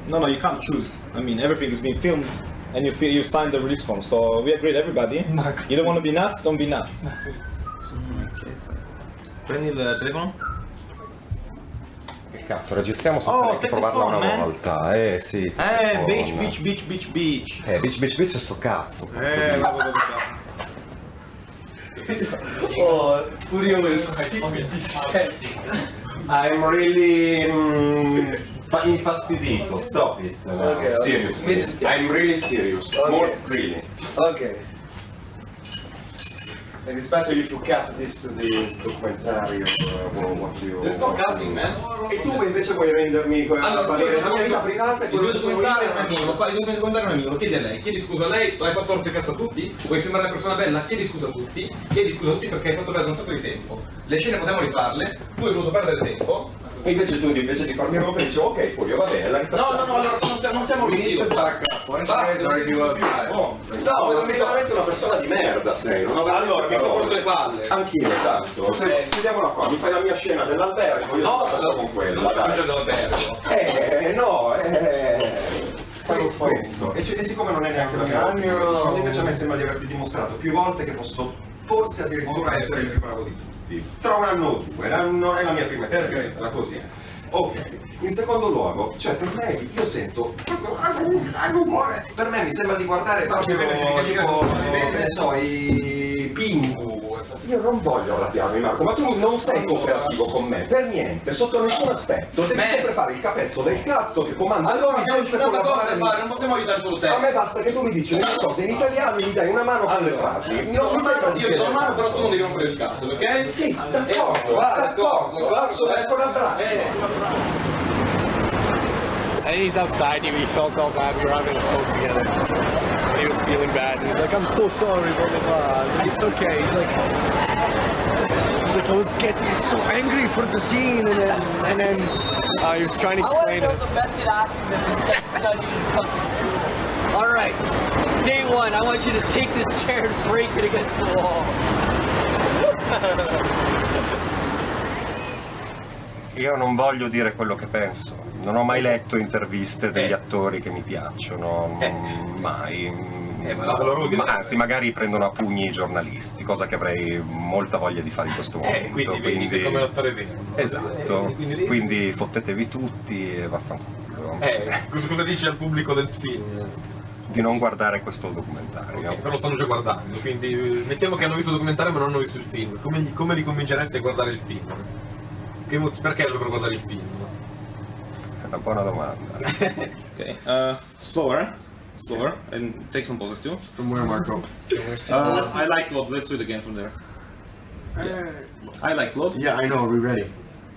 No, you can't choose. I mean, everything is being filmed, and you signed the release form. So we agreed, everybody. You don't want to be nuts, don't be nuts. Prendi il telefono? Che cazzo, registriamo senza neanche provarla una volta. Sì. Beach. Beach è sto cazzo. Oh, furious. I'm really infastidito. Stop it. Okay, serious. I'm really serious. Okay. More really. Okay. And it's better if you cut this to the documentario or what you... There's no cutting, man. E tu invece vuoi rendermi allora, la mia vita privata e quello che sono io? Il documentario è un amico, chiedi a lei, chiedi scusa a lei, hai fatto rompere cazzo a tutti, vuoi sembrare una persona bella, chiedi scusa a tutti perché hai fatto perdere un sacco di tempo. Le scene possiamo rifarle, tu hai voluto perdere tempo. E invece tu, invece di farmi rompere, dicevo ok, Furio, va bene, la rifacciamo. No, allora non siamo riusciti. No, sei veramente una persona di merda, sei. Allora, mi porto le palle. Anch'io, tanto. Chiudiamola qua, mi fai la mia scena dell'albergo, io sono con quella, dai. Solo questo. E siccome non è neanche la mia opinione, invece a me sembra di averti dimostrato più volte che posso forse addirittura essere il più bravo di tutti. Tra un anno o due, non è la mia prima esperienza, così. Ok, in secondo luogo, cioè per me io sento per me mi sembra di guardare proprio tipo, che ne so, i Pingu. Io non voglio arrabbiarmi, Marco, ma tu non sei cooperativo con me, per niente, sotto nessun aspetto. Devi sempre fare il capetto del cazzo che comanda. Allora abbiamo tanta cosa da fare, non possiamo aiutare solo te. A me basta che tu mi dici le cose in italiano e mi dai una mano con le frasi. Io ti do una mano, però tu non devi rompere le scatole, ok? Sì, d'accordo, passo ecco l'abbraccio. And he's outside, he felt all bad, we were having a smoke together. And he was feeling bad, and he's like, I'm so sorry, blah, blah, blah. Like, it's okay. He's like, I was getting so angry for the scene, and then he was trying to explain it. I want to know the method acting that this guy studied in fucking school. Alright, day one, I want you to take this chair and break it against the wall. Io non voglio dire quello che penso. Non ho mai letto interviste degli attori che mi piacciono, mai. Anzi, magari prendono a pugni i giornalisti, cosa che avrei molta voglia di fare in questo momento. Quindi vedi sei come l'attore vero. Esatto, quindi fottetevi tutti e vaffanculo. Cosa dici al pubblico del film? Di non guardare questo documentario. Okay, però lo stanno già guardando, quindi mettiamo che hanno visto il documentario ma non hanno visto il film. Come li convinceresti a guardare il film? Perché dovrebbero guardare il film? È una buona domanda. Okay, slower, and take some poses too. From where, Marco? I like Claude. Let's do it again from there. I like Claude. Yeah, I know. Are we ready?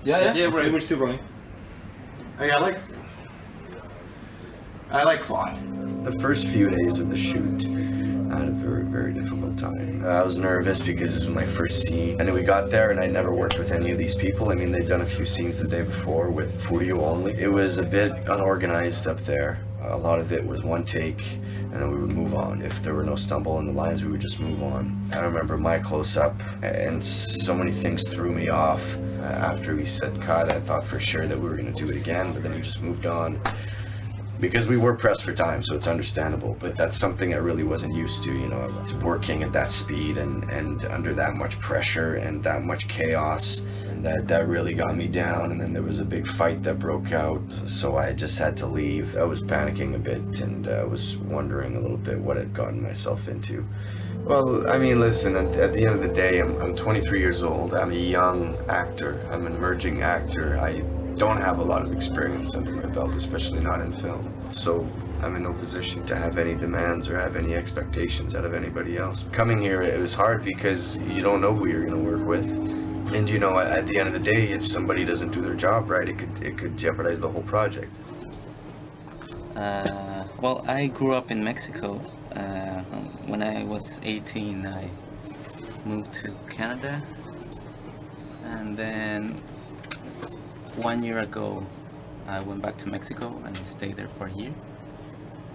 Yeah, we're still running. Hey, I like Claude. The first few days of the shoot, I had a very, very difficult time. I was nervous because this was my first scene. And then we got there and I never worked with any of these people. I mean, they'd done a few scenes the day before with Furio only. It was a bit unorganized up there. A lot of it was one take and then we would move on. If there were no stumble in the lines, we would just move on. I remember my close-up and so many things threw me off. After we said cut, I thought for sure that we were going to do it again, but then we just moved on. Because we were pressed for time, so it's understandable, but that's something I really wasn't used to, you know, working at that speed and under that much pressure and that much chaos, and that really got me down. And then there was a big fight that broke out, so I just had to leave. I was panicking a bit and I was wondering a little bit what I'd gotten myself into. Well, I mean, listen, at the end of the day, I'm 23 years old. I'm a young actor. I'm an emerging actor. I don't have a lot of experience under my belt, especially not in film. So I'm in no position to have any demands or have any expectations out of anybody else. Coming here, it was hard because you don't know who you're going to work with. And you know, at the end of the day, if somebody doesn't do their job right, it could jeopardize the whole project. Well, I grew up in Mexico. When I was 18, I moved to Canada. And then 1 year ago, I went back to Mexico and stayed there for a year.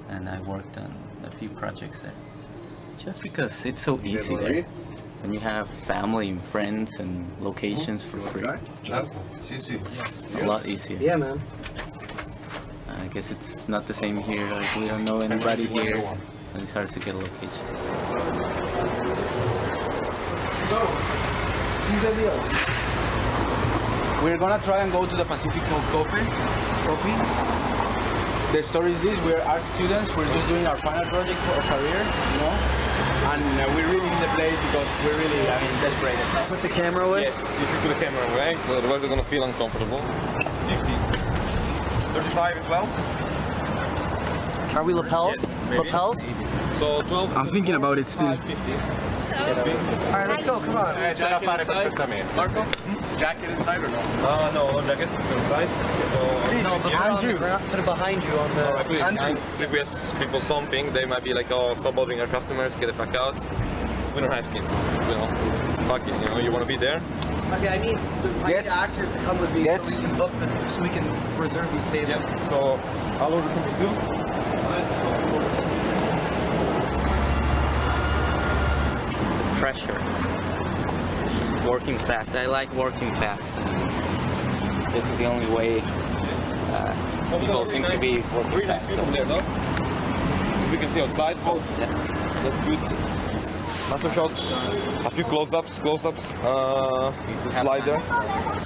And I worked on a few projects there. Just because it's so easy there. And you have family and friends and locations for free. It's a lot easier. Yeah, man. I guess it's not the same here. Like, we don't know anybody here, and it's hard to get a location. So, we're gonna try and go to the Pacifico Coffee. The story is this: we're art students. We're just doing our final project for our career, you know. And we're really in the place because we're really, desperate. Put the camera away? Yes, you should put the camera away, so otherwise they're gonna feel uncomfortable. 50. 35 as well. Are we lapels? Yes, lapels? So 12. I'm thinking about it still. 50. Alright, let's go, come on. Jacket inside? Marco? Jacket inside or no? No jacket inside. No, behind you. Put it behind you on the... If we ask people something, they might be like, oh, stop bothering our customers, get the fuck out. We don't ask him, you know. Fuck it, you know, you want to be there? Okay, I need the actors to come with me so we can book them, so we can reserve these tables. Yep. So, I'll order something too. Pressure. Working fast. I like working fast. And this is the only way people seem to be working fast. From there, no? We can see outside, so that's good. Master shots, a few close-ups, the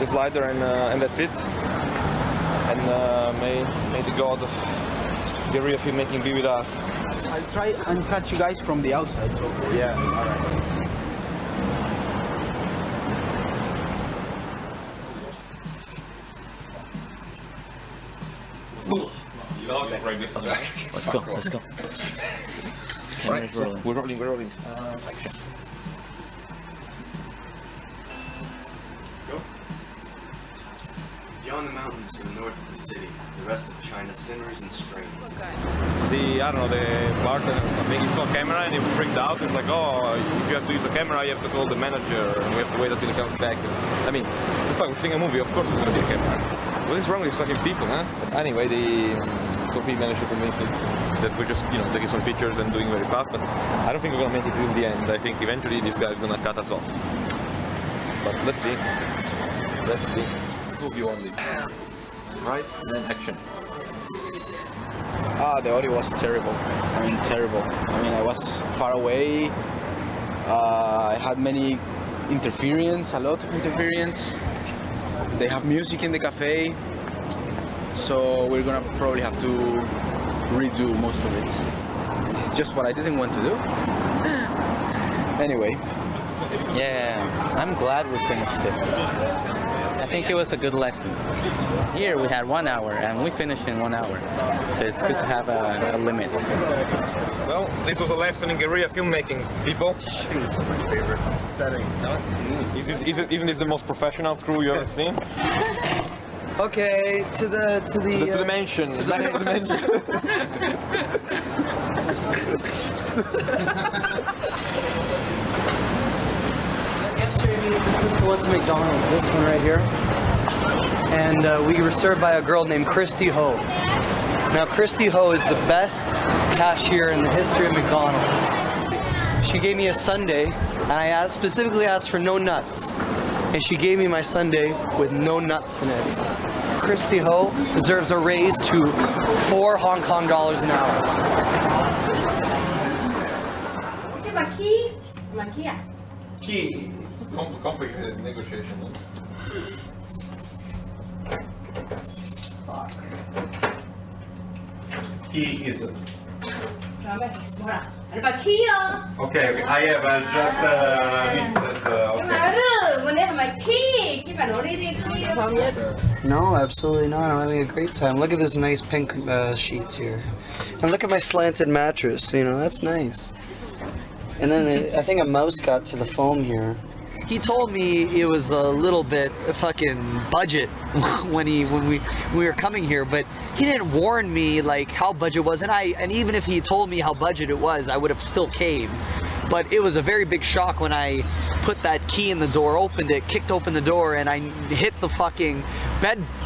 slider, and that's it. And may the God of Guerrilla Filmmaking be with us. I'll try and catch you guys from the outside. So yeah, alright. Let's go, let's go. Alright, so we're rolling. Action. Go. Beyond the mountains to the north of the city, the rest of China simmers and strains. The bartender, I think he saw a camera and he was freaked out. He's like, oh, if you have to use the camera, you have to call the manager and we have to wait until he comes back. I mean, if I was shooting a movie, of course there's going to be a camera. What is wrong with these fucking people, huh? But anyway, Sophie managed to convince him that we're just, you know, taking some pictures and doing very fast, but I don't think we're going to make it till the end. I think eventually this guy is going to cut us off. But let's see. Move you only. Right, and then action. The audio was terrible. Terrible. I was far away. I had many interference, a lot of interference. They have music in the cafe, so we're gonna probably have to redo most of it. This is just what I didn't want to do. Anyway. Yeah, I'm glad we finished it. I think it was a good lesson. Here we had 1 hour and we finished in 1 hour. So it's good to have a limit. Well, this was a lesson in guerrilla filmmaking, people. Choose my favorite setting. That was smooth. Isn't this the most professional crew you ever seen? Okay, to the mansion. Back to the mansion. What's McDonald's? This one right here. And we were served by a girl named Christy Ho. Now Christy Ho is the best cashier in the history of McDonald's. She gave me a sundae, and I specifically asked for no nuts. And she gave me my sundae with no nuts in it. Christy Ho deserves a raise to 4 Hong Kong dollars an hour. Key. Complicated negotiation. Key is it? Okay, I have just No, absolutely not. I'm having a great time. Look at this nice pink sheets here. And look at my slanted mattress, you know, that's nice. And then I think a mouse got to the foam here. He told me it was a little bit fucking budget when we were coming here, but he didn't warn me like how budget was, and even if he told me how budget it was, I would have still caved. But it was a very big shock when I put that key in the door, opened it, kicked open the door, and I hit the fucking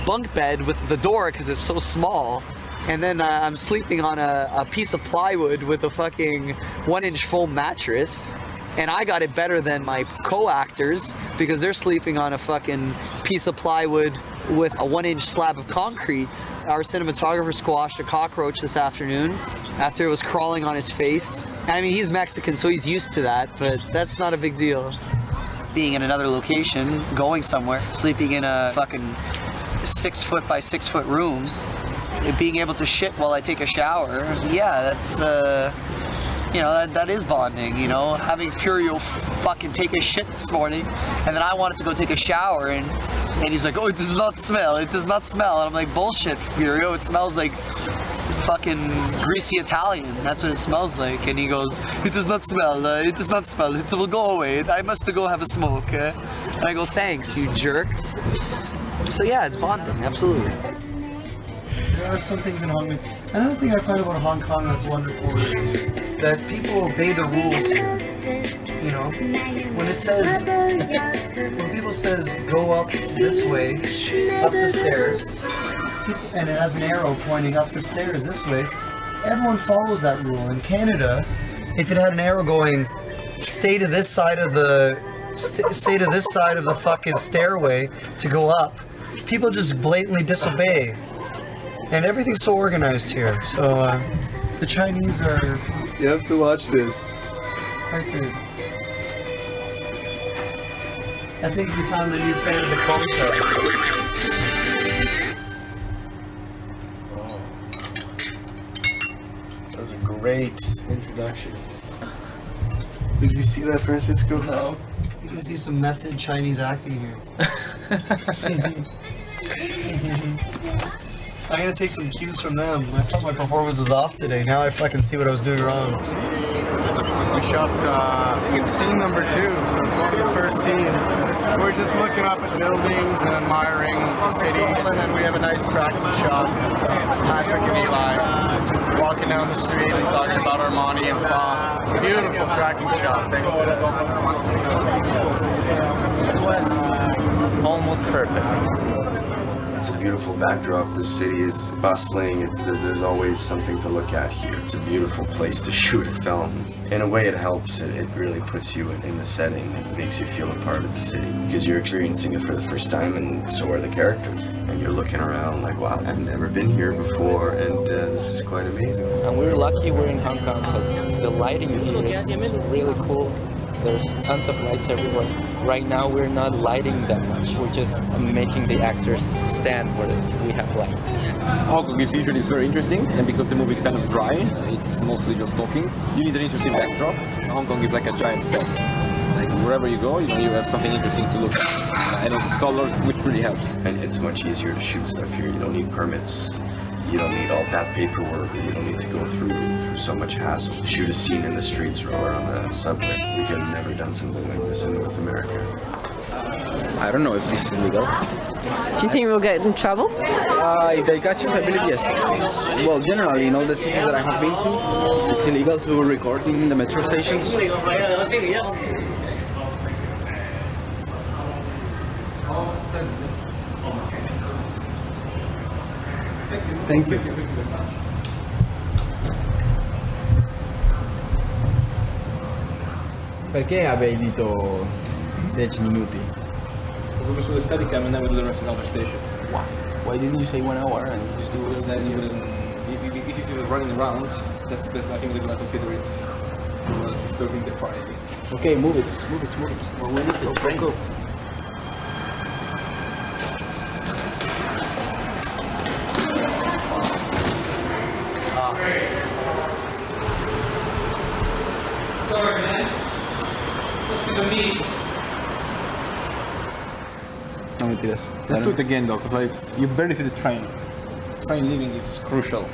bunk bed with the door because it's so small. And then I'm sleeping on a piece of plywood with a fucking 1-inch foam mattress. And I got it better than my co-actors because they're sleeping on a fucking piece of plywood with a 1-inch slab of concrete. Our cinematographer squashed a cockroach this afternoon after it was crawling on his face. I mean, he's Mexican, so he's used to that, but that's not a big deal. Being in another location, going somewhere, sleeping in a fucking 6 foot by 6 foot room, being able to shit while I take a shower, yeah, that's, you know, that is bonding, you know? Having Furio fucking take a shit this morning, and then I wanted to go take a shower, and he's like, oh, it does not smell, it does not smell. And I'm like, bullshit, Furio, it smells like fucking greasy Italian. That's what it smells like. And he goes, it does not smell, it does not smell, it will go away. I must go have a smoke. And I go, thanks, you jerk. So yeah, it's bonding, absolutely. There are some things in Hong Kong. Another thing I find about Hong Kong that's wonderful is that people obey the rules here. You know, when it says, when people says go up this way, up the stairs, and it has an arrow pointing up the stairs this way, everyone follows that rule. In Canada, if it had an arrow going, stay to this side of the, stay to this side of the fucking stairway to go up, people just blatantly disobey. And everything's so organized here. So the Chinese are... You have to watch this. Quite good. I think we found a new fan of the culture. Oh. That was a great introduction. Did you see that, Francisco? No. You can see some method Chinese acting here. I'm gonna take some cues from them. I thought my performance was off today. Now I fucking see what I was doing wrong. We shot, I think it's scene number 2, so it's one of the first scenes. We're just looking up at buildings and admiring the city, and then we have a nice tracking shot. Patrick and Eli walking down the street and talking about Armani and Fa. Beautiful tracking shot, thanks to It was almost perfect. It's a beautiful backdrop. The city is bustling. There's always something to look at here. It's a beautiful place to shoot a film. In a way, it helps. It really puts you in the setting. It makes you feel a part of the city because you're experiencing it for the first time, and so are the characters. And you're looking around like, wow, I've never been here before, and this is quite amazing. And we're lucky we're in Hong Kong because the lighting here is really cool. There's tons of lights everywhere. Right now we're not lighting that much. We're just making the actors stand where we have light. Hong Kong is visually very interesting, and because the movie is kind of dry, it's mostly just talking. You need an interesting backdrop. Hong Kong is like a giant set. Like wherever you go, you know, you have something interesting to look at. And it's colors, which really helps. And it's much easier to shoot stuff here. You don't need permits. You don't need all that paperwork. You don't need to go through so much hassle. To shoot a scene in the streets or on the subway. We could have never done something like this in North America. I don't know if this is legal. Do you think we'll get in trouble? If they catch us, I believe yes. Well, generally, in all the cities that I have been to, it's illegal to record in the metro stations. Thank you. Perché avevi detto 10 minuti? Because with the steady cam and then we do the rest in other station. Why? Why didn't you say 1 hour and just do it? Then you wouldn't, if you see us running around, that's I think they're gonna consider it disturbing the priority. Okay, move it. Well, we need to train. Go. Sorry, man. Let's do the meat. No mentiras. Let's do it again though, because you barely see the train. Train leaving is crucial.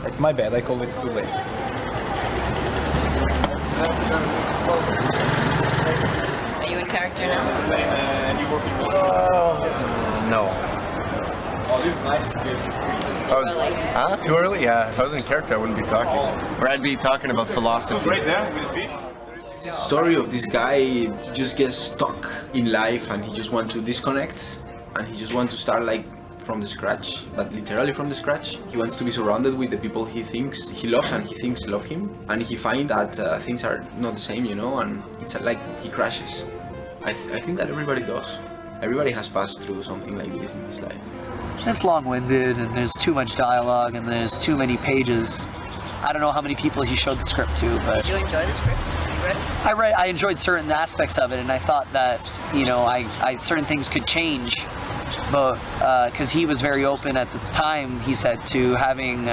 It's my bad, I called it too late. Are you in character now? No. Oh, this is nice. Too early? Yeah, if I was in character, I wouldn't be talking. Or I'd be talking about philosophy. Right there with his feet. Story of this guy just gets stuck in life and he just wants to disconnect and he just wants to start like from the scratch, but literally from the scratch. He wants to be surrounded with the people he thinks he loves and he thinks love him, and he finds that things are not the same, you know, and it's like he crashes. I think that everybody does. Everybody has passed through something like this in his life. It's long-winded and there's too much dialogue and there's too many pages. I don't know how many people he showed the script to, but... Did you enjoy the script? You read it? I enjoyed certain aspects of it, and I thought that, you know, certain things could change, but because he was very open at the time, he said, to having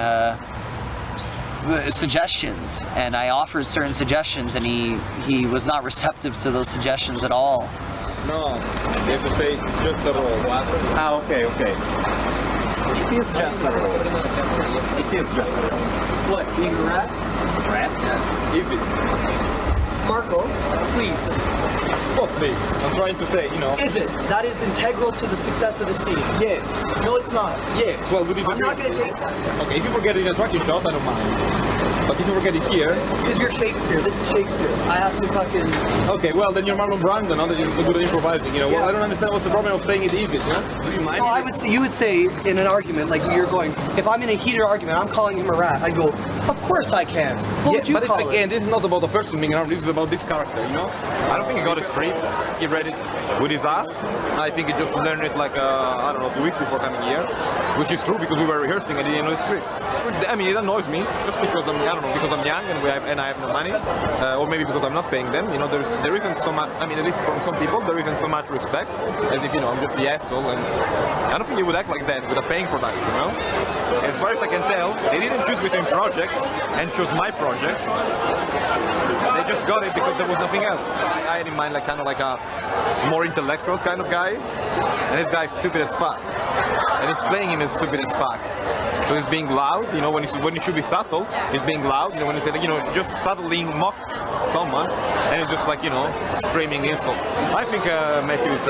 suggestions, and I offered certain suggestions, and he was not receptive to those suggestions at all. No, you have to say it's just a role. Okay. It is just a role. It is just a role. What, being a rat? Rat? Easy. Marco, please. Oh, please. I'm trying to say, you know. Is it? That is integral to the success of the scene. Yes. No, it's not. Yes. Well, we I'm not going to take that. Okay, if you forget it in a tracking shot, I don't mind. But if you forget it here... Because you're Shakespeare. This is Shakespeare. I have to fucking... Okay, well, then you're Marlon Brando, not that you're so good at improvising, you know. Well, I don't understand what's the problem of saying it easy, you know? Do you mind? So I would say, you would say in an argument, like you're going, if I'm in a heated argument, I'm calling him a rat, I'd go, of course I can. What would you but call again, it? this is not about the person being around, this is about this character, you know? I don't think he got a script, he read it with his ass. I think he just learned it like, I don't know, 2 weeks before coming here, which is true because we were rehearsing and he didn't know the script. I mean, it annoys me, just because I'm, I don't know, because I'm young and I have no money, or maybe because I'm not paying them, you know, there isn't so much, I mean, at least from some people, there isn't so much respect, as if, you know, I'm just the asshole, and I don't think you would act like that with a paying production, you know? As far as I can tell, they didn't choose between projects and chose my project. They just got it because there was nothing else. I had in mind like kind of like a more intellectual kind of guy, and this guy's stupid as fuck. And he's playing him as stupid as fuck. So he's being loud, you know, when he should be subtle, he's being loud, you know, when he said, you know, just subtly mock someone, and he's just like, you know, screaming insults. I think Matthew is,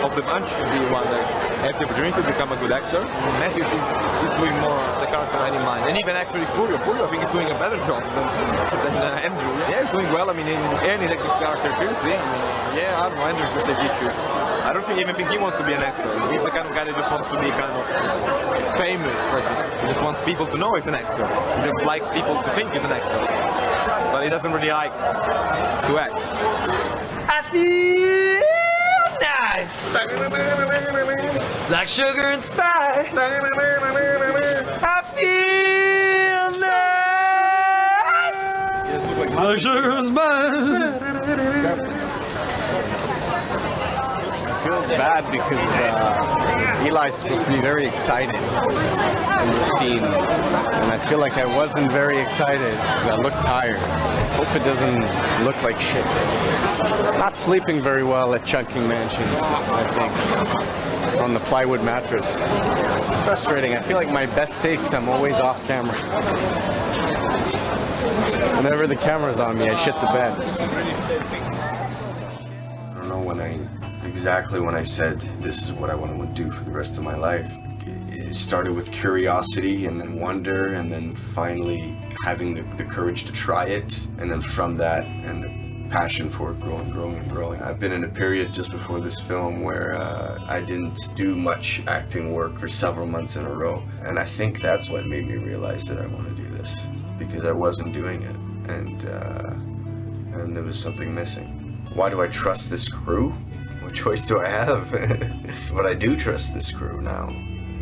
of the bunch, is the one that has the opportunity to become a good actor. Matthew is doing more the character I had in mind. And even actually Furio I think is doing a better job than Andrew. Yeah, he's doing well. I mean, Ernie takes his character seriously. I mean, yeah, I don't know, Andrew just has issues. I don't even think he wants to be an actor. He's the kind of guy that just wants to be kind of famous. Like, he just wants people to know he's an actor. He just likes people to think he's an actor. But he doesn't really like to act. I feel nice, like sugar and spice. I feel nice, like sugar and spice. I feel bad because Eli's supposed to be very excited in the scene, and I feel like I wasn't very excited because I look tired. Hope it doesn't look like shit. Not sleeping very well at Chunking Mansions, I think, on the plywood mattress. It's frustrating. I feel like my best takes, I'm always off camera. Whenever the camera's on me, I shit the bed. I don't know exactly when I said this is what I want to do for the rest of my life. It started with curiosity and then wonder, and then finally having the courage to try it, and then from that and the passion for it growing. I've been in a period just before this film where I didn't do much acting work for several months in a row, and I think that's what made me realize that I want to do this, because I wasn't doing it, and there was something missing. Why do I trust this crew? What choice do I have? But I do trust this crew now.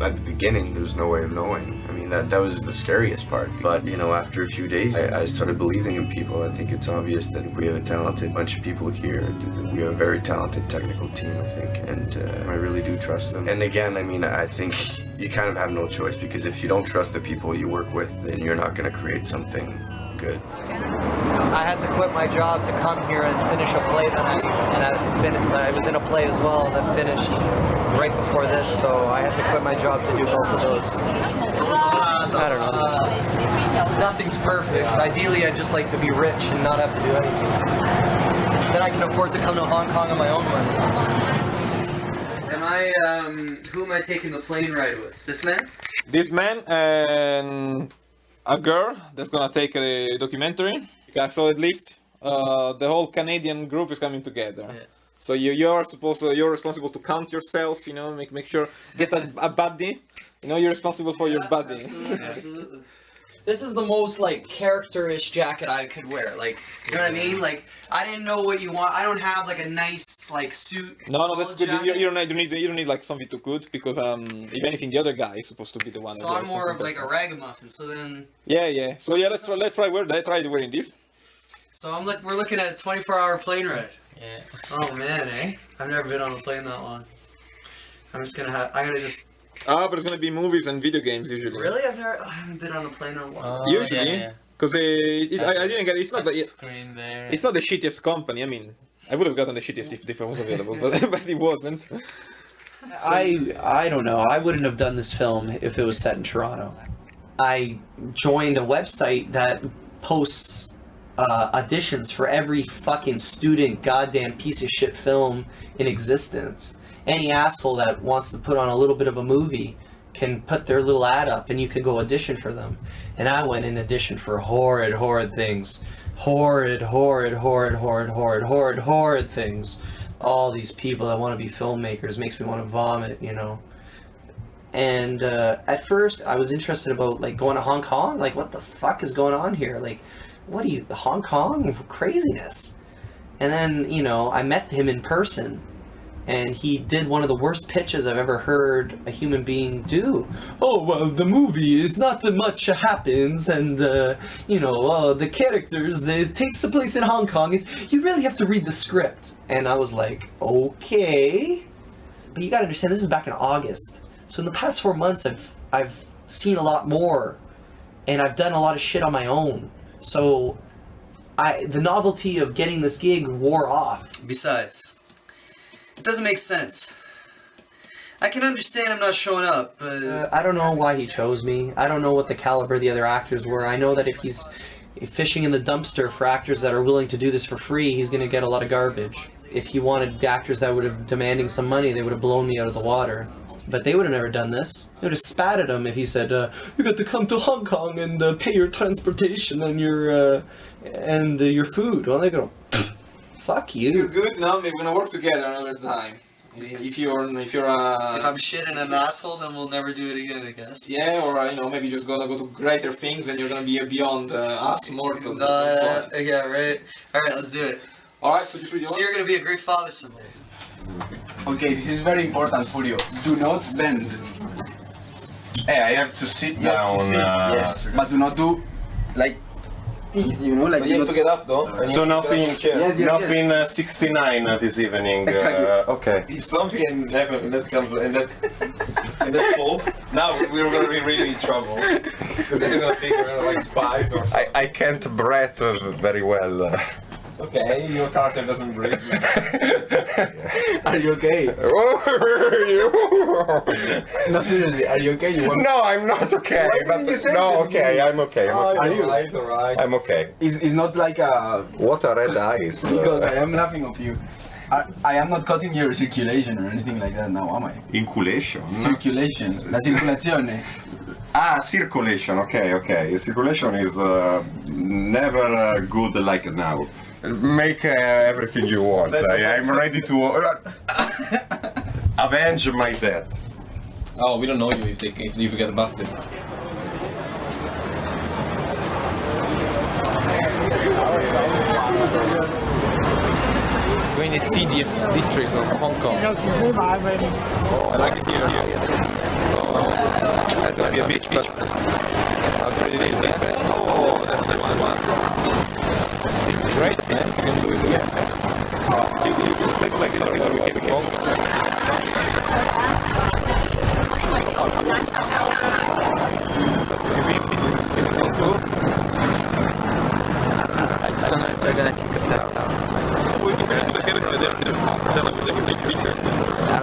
At the beginning, there was no way of knowing. I mean, that was the scariest part. But, you know, after a few days, I started believing in people. I think it's obvious that we have a talented bunch of people here. We have a very talented technical team, I think, and I really do trust them. And again, I mean, I think you kind of have no choice, because if you don't trust the people you work with, then you're not going to create something good. I had to quit my job to come here and finish a play I was in a play as well that finished right before this, so I had to quit my job to do both of those. I don't know. Nothing's perfect. Ideally, I'd just like to be rich and not have to do anything. Then I can afford to come to Hong Kong on my own money. Who am I taking the plane ride with? This man? This man and a girl that's gonna take a documentary. Yeah, so at least the whole Canadian group is coming together. Yeah. So you're responsible to count yourself, you know, make sure, get a buddy. You know, you're responsible for your buddy. Absolutely. This is the most, like, character-ish jacket I could wear. Like, you know what I mean? Like, I didn't know what you want. I don't have, like, a nice, like, suit. No, that's good. You don't need, like, something too good, because, if anything, the other guy is supposed to be the one. So I'm more of, like, a ragamuffin, so then... Yeah. So, yeah, let's try wearing this. So we're looking at a 24-hour plane ride. Yeah. Oh, man, eh? I've never been on a plane that long. I'm gonna just... Ah, but it's gonna be movies and video games usually. Really? I haven't been on a plane in a while. Usually, because I didn't get. It's not the It's not the shittiest company. I mean, I would have gotten the shittiest if it was available, but it wasn't. I don't know. I wouldn't have done this film if it was set in Toronto. I joined a website that posts auditions for every fucking student goddamn piece of shit film in existence. Any asshole that wants to put on a little bit of a movie can put their little ad up and you can go audition for them. And I went and auditioned for horrid things. Horrid things. All these people that want to be filmmakers makes me want to vomit, you know. And at first I was interested about, like, going to Hong Kong. Like, what the fuck is going on here? Like, what are you, Hong Kong? Craziness. And then, you know, I met him in person. And he did one of the worst pitches I've ever heard a human being do. Oh, well, the movie is not much happens, and, you know, the characters, it takes place in Hong Kong. You really have to read the script. And I was like, okay. But you gotta understand, this is back in August. So in the past 4 months, I've seen a lot more. And I've done a lot of shit on my own. So, the novelty of getting this gig wore off. Besides... it doesn't make sense. I can understand him not showing up, but... I don't know why he chose me. I don't know what the caliber of the other actors were. I know that if he's fishing in the dumpster for actors that are willing to do this for free, he's going to get a lot of garbage. If he wanted actors that would have demanding some money, they would have blown me out of the water. But they would have never done this. They would have spat at him if he said, you got to come to Hong Kong and pay your transportation and your food. Well, they go... fuck you. You're good now. Maybe we're gonna work together another time. If I'm shit and an asshole, then we'll never do it again, I guess. Yeah, or you know, maybe you're just gonna go to greater things and you're gonna be beyond us mortals. Yeah, right. All right, let's do it. All right, so just read. So you're gonna be a great father someday. Okay, this is very important for you. Do not bend. Hey, I have to sit down. Yes, but do not do like. You know, like but you have to get up though. So nothing, nothing 69 this evening. Exactly. Okay. If something happens and that comes and that falls, now we're gonna be really in trouble because they're gonna think we're like spies or something. I can't breathe very well. It's okay. Your character doesn't breathe. Are you okay? No, seriously, are you okay? No, I'm not okay. No, okay, I'm okay. Are you? It's alright. I'm okay. It's not like a... What are red eyes? Because I am laughing of you. I am not cutting your circulation or anything like that now, am I? Inculation? Circulation. La circolazione. Ah, circulation. Okay. Circulation is never good like now. Make everything you want. I'm ready to avenge my death. Oh, we don't know you if you get busted. We're in the tedious district of Hong Kong. Oh, I like it here. That's gonna be a beach, but how good it is. Oh, that's the one. It's great, man. You can do it again. It's like it's already getting Hong Kong. I don't know if they're gonna kick us out. I don't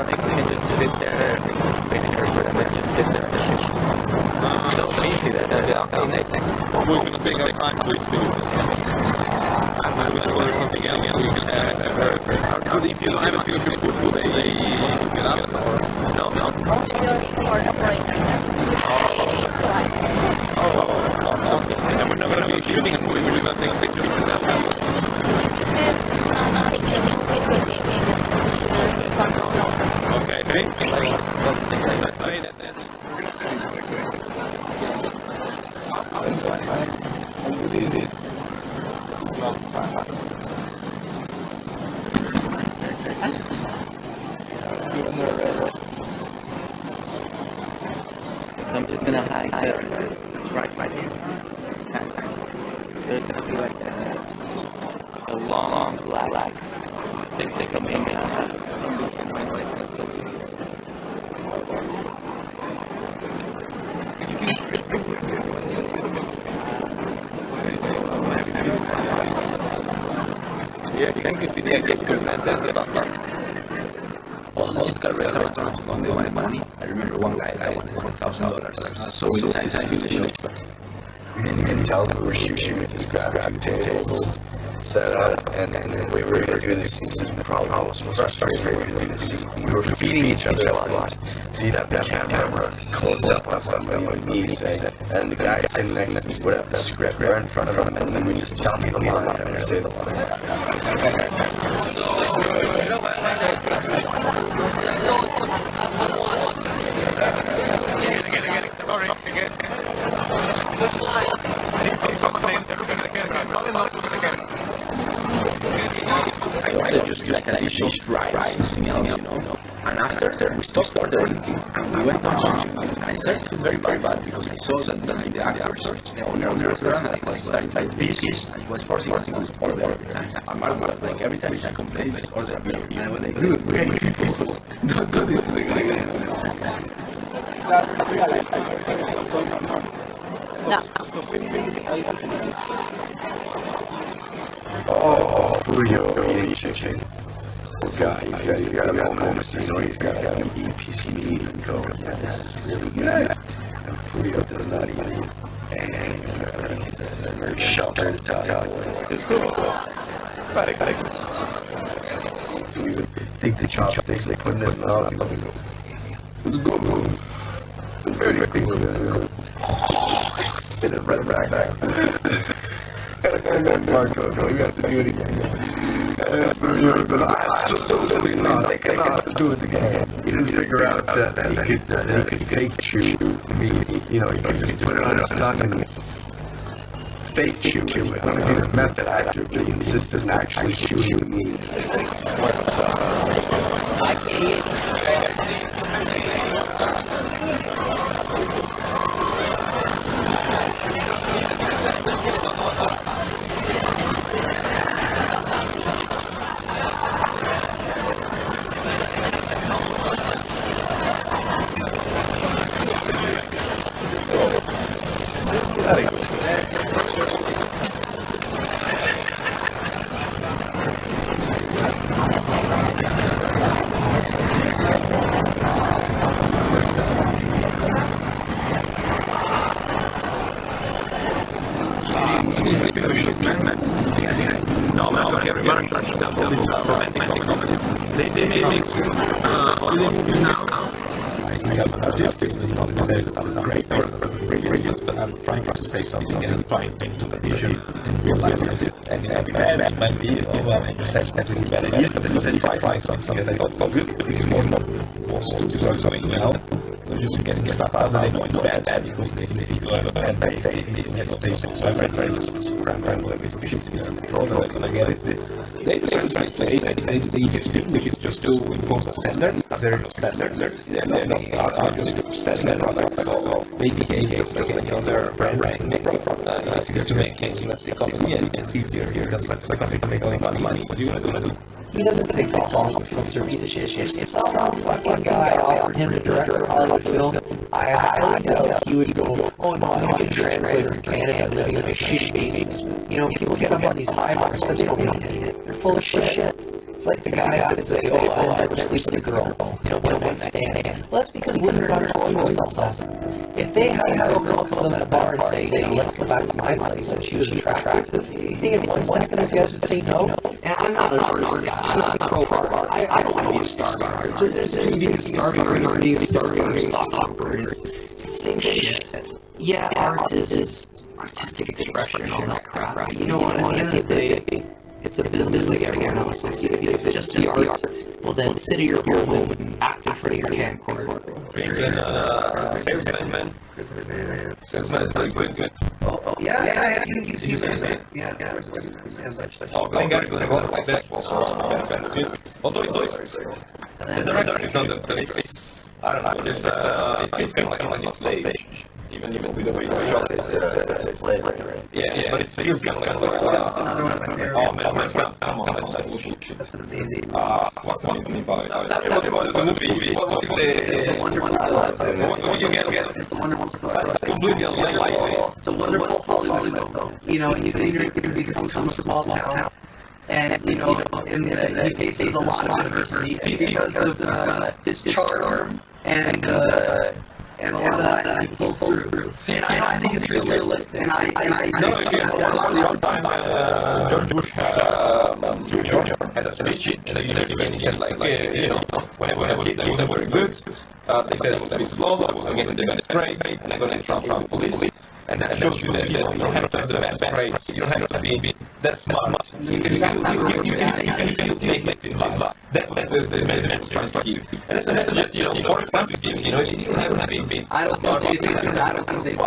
think we can just sit there and finish or just sit there and finish. So easy that We're going to take our time to finish it. And we're going to order something else. We can have good if you don't have a future food, they get up or no. And we're not going to be shooting a movie, we're just going to take a picture of yourself. Okay, let's say that then. So I'm just gonna hide there. Right here. There's gonna be like a long black thing coming out. Yeah, thank you. Almost got arrested when they wanted money. I remember one guy that wanted $1,000. So we decided to the show. And you tell them we were shooting, we just grabbed 2 tables, set up, and then we were going to do this scene. The problem was frustrating. We were going to do this scene. We were feeding each other a lot. So you'd have the camera close up on somebody on me, say, and the guy sitting next to me would have the script right in front of him, and then we just tell me the line and say the line. I wanted just like an additional right, you know. And after we stopped ordering, and we went on shooting, and I started very bad because I saw that the actors, the owner of the restaurant, was starting to be pissed, and he was forcing us to order every time. And Mark was like, every time I complained, let's order a beer. And I was like, dude, we're angry people. Don't do this to the guy. No. Oh, Furio, chicken. Guys, you gotta go home and see, he's got an EPC meeting and go, yeah, this is really good. And Furio does not even, and he's very sheltered Italian. It's cool. So we would take the chopsticks, they put in his mouth, and go, let's go. It's very cool. Sit it right back. And then Marco, no, you have to do it again. But I cannot do it again. He didn't figure out that he could fake shoot me. You know, he could just put it on his tongue and fake shoot me. I don't know if he's a method actor, but he insisted on actually shooting me. They may make holiday movies now. I have artists, you know, they say that I'm great or brilliant, but I'm trying to say something and trying to do the vision and realize it. And it might be bad, it might be, I just have definitely bad ideas, but then you said trying something that I thought, oh good, but it's more studios are going, you know. They're just getting stuff out and they know it's bad because they think you have a bad taste, they have no taste whatsoever, and very some crap, whatever is efficient in their control, they're gonna get it. They just say the easiest thing, which is just to impose a standard. There are no standards. They are just standard products. So they behave just like any other brand. It's easier to make games, that's the company, and it's easier. That's like something to make only money. What do you want to do? He doesn't think a Hollywood films are a piece of shit. If some fucking guy offered him to direct a Hollywood film, I highly doubt he would go, oh no, I'm going to translate from Canada and living on a shit basis. You know, people get up on these high marks, but they don't mean it. They're full of shit. It's like the guy that say, oh, I never sleep with a girl, you know, one night stand. Well, that's because women are not told themselves. If they had a girl come to them at a bar and say, you know, let's go back to my place, and she was attractive, you think in 1 second those guys would say no? And I'm not an artist guy, I'm not a pro art. I don't want to be a star. There's being a star or being a star or stockbroker. It's the same shit. Yeah, art is artistic expression and all that crap, right? You know what, at the end of the day, it's a business like everyone else. If it's just the art, well then sit at your home and act in front of your camcorder. Salesman. Salesman is very good. Oh, yeah. You see salesman. Yeah. Playing guys with a like that although it's the director is not the I don't know, it's kind of like on stage. Even with the way it's shot, it's a play, right? Yeah, but it feels kind of like, oh man, come on, that's bullshit. That's easy. What's amazing about the movie? What you get? It's a wonderful story. It's completely unlikely. It's a wonderful Hollywood film. You know, he comes from a small town. And, you know, he faces a lot of adversity because of his charm and all that he pulls through. And I think it's realistic. And I know one time George Bush Jr. had a speech in the university. He said, like, you know, when I was a kid, I wasn't very good. They said I was a bit slow, I wasn't getting the best grades, and I got in trouble with the police. And that shows you that you don't have to have the best grades, you don't have to be that smart. You can still make it in life. That's the message I was trying to give. And that's the message that, you know, Forrest Gump is giving, you know, you don't have to be. I don't think they do that. I don't think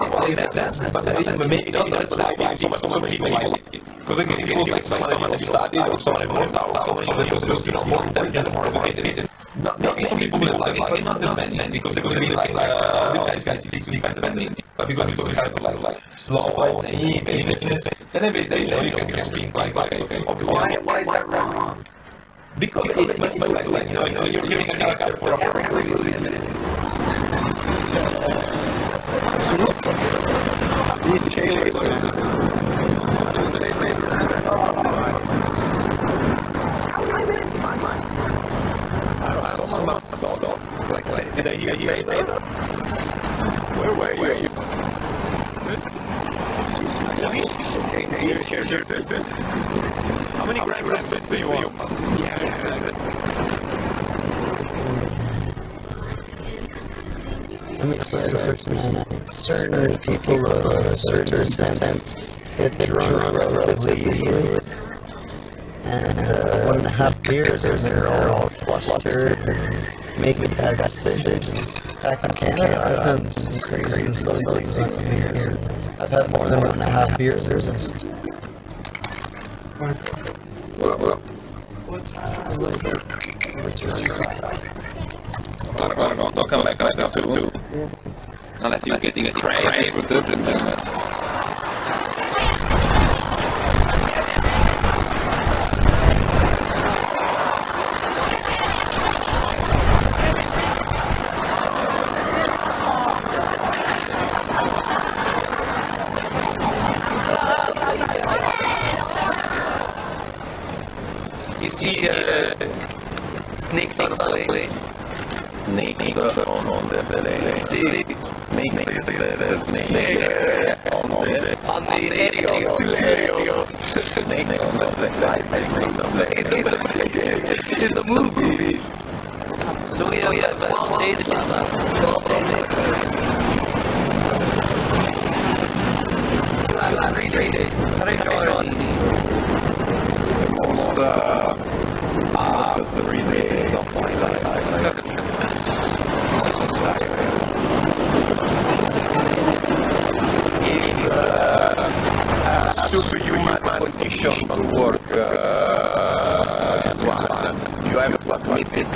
but maybe not that's why so many people like it. Because again, it feels like someone that started, or someone more powerful, or someone that was, you know, more intelligent, more educated. Maybe some people will like it, but not the bending, because they will be like, this guy's the bending. But because it's kind of like slow, and then every day, you know, you can speak like, okay, obviously. Why is that wrong? Because it's like, you know, you're giving a character for a reason. These trailers Where were you? Sure. How many grams do you want? I'm excited for certain people of a certain extent get drunk relatively easily. And 1.5 beers, they're all flustered and making bad decisions. Back in Canada, I've done some crazy silly things here. I've had more than 1.5 beers. What time is it? Don't come back after too. Unless you're getting crazy for two. You see snakes on the plane. Snakes on the plane. See, snakes on the radio. Snakes on the plane. It's a movie. So we have 12 days left. 12 days left. 3 days. How do you almost 3 days, something like that. It's superhuman condition to work as one. You have to admit it.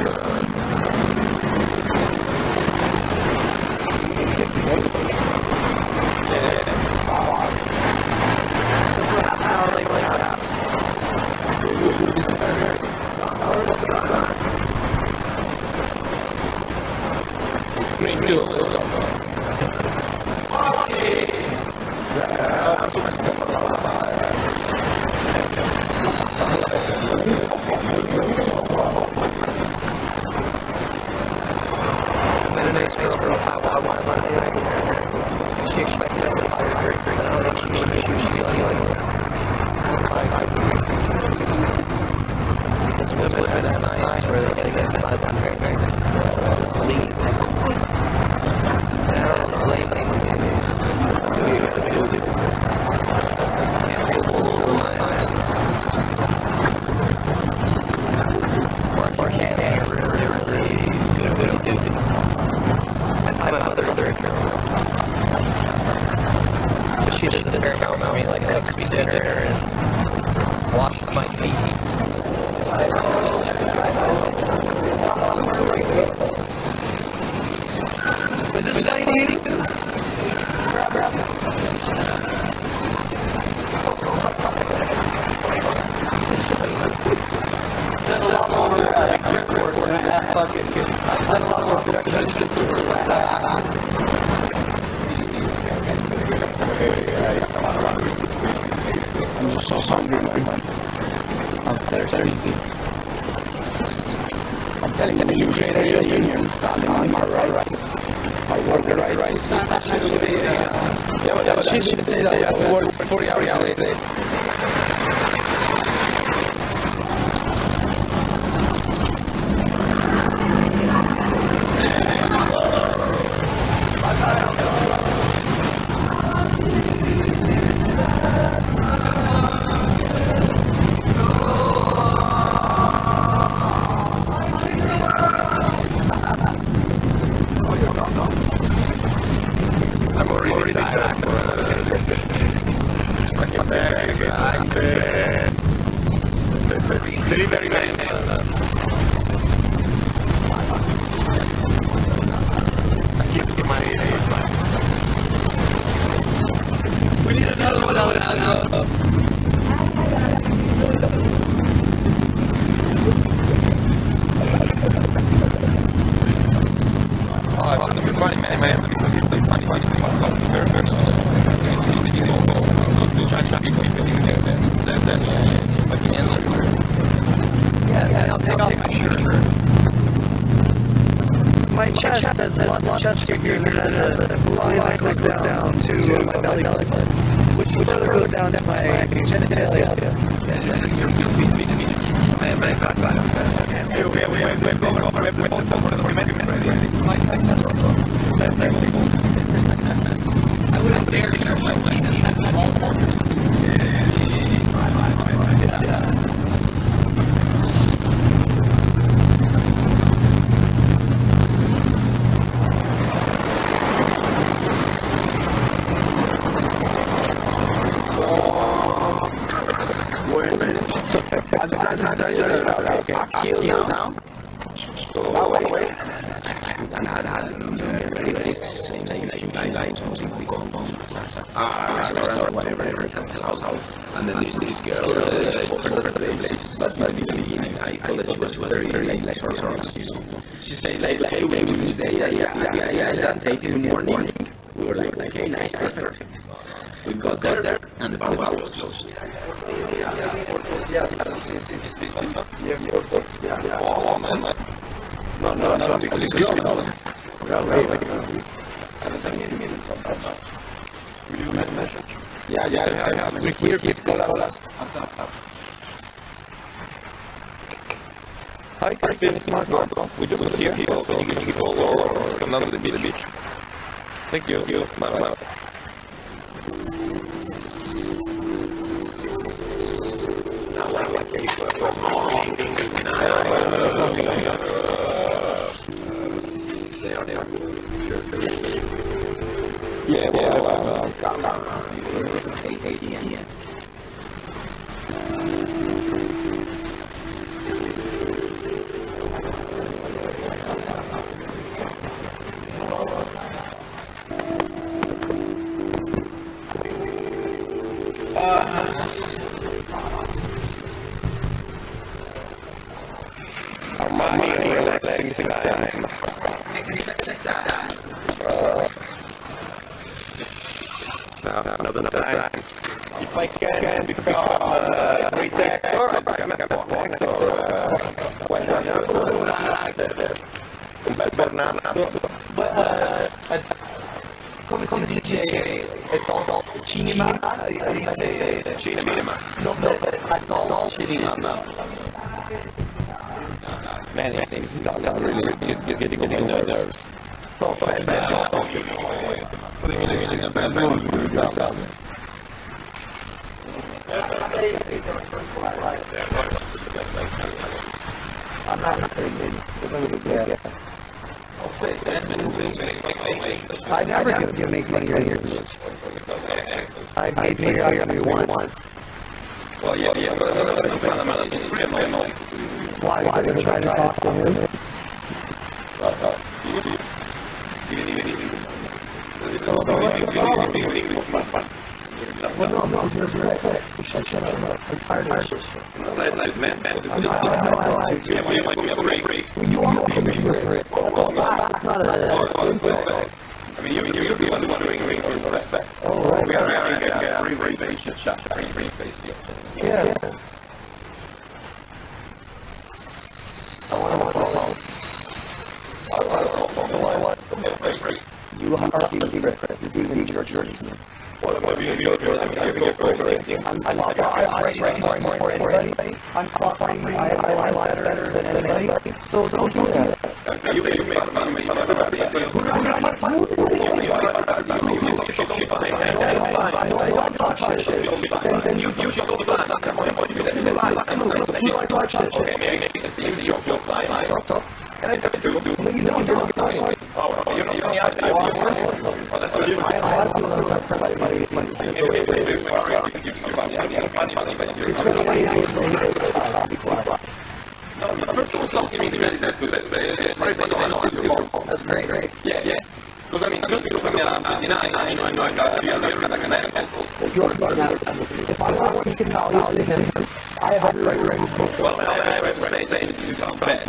last night. She expects us to buy her drinks, but I don't think she was feeling This was what kind of science where they're getting us to buy them drinks. Leave. I don't know, lately. She does a fair amount of me, like cooks me dinner and washes my feet. Is this fine eating? Grab. That's a lot more work. We're gonna have fucking good. I've done a lot more production assistance than that. I'm just so hungry, man. I'm thirsty. I'm telling you, you're standing on my right. My worker rights. Yeah, but she didn't say that. I have to work 40 hours a day. We need another one. I found it funny, man. Yeah, I'll take off my shirt. My chest has lots of chest here, and there's a line that goes down to my belly button, which further goes down to my genitalia. I wouldn't dare to show my penis at my wall. Now? Wait. Whatever. And then there's this girl all over the place. But in the beginning, I thought that she was very like she said like maybe this day, yeah, at 8 in the morning. We were like, okay, nice, perfect. We got there, and the bar was closed. No, because it's gone. Yeah, we're here, call us. Hi, Christine, it's Marco. We just here, so you can keep or come down to the beach. Thank you. Bye. Well, come on. It's 8 a.m. Relaxing time. Another time. If I can become a great actor, I become a actor. Why not? Bernardo. come si dice adult cinema? How do you say Cinema. No, but adult cinema. Man, I think this is not really you're getting on my nerves. Stop it, man. I'm not gonna say it. I never give make money here. I made money once. Well, yeah, but Why did I try to talk to him? Well, no, you're right. Shut up. I'm tired of this. That's not an insult. I mean, you're the one showing respect. Oh, right. We are very patient shot. Very face. Yes. You are the journey. I'm better than anybody. So don't do that. You make fun of me. That's great. Yeah. Because I mean, just because I'm 59, I know I got to be a an asshole. You're an asshole. If I want to tell you to him, I have every right to say so. Well, I have to say that you sound bad.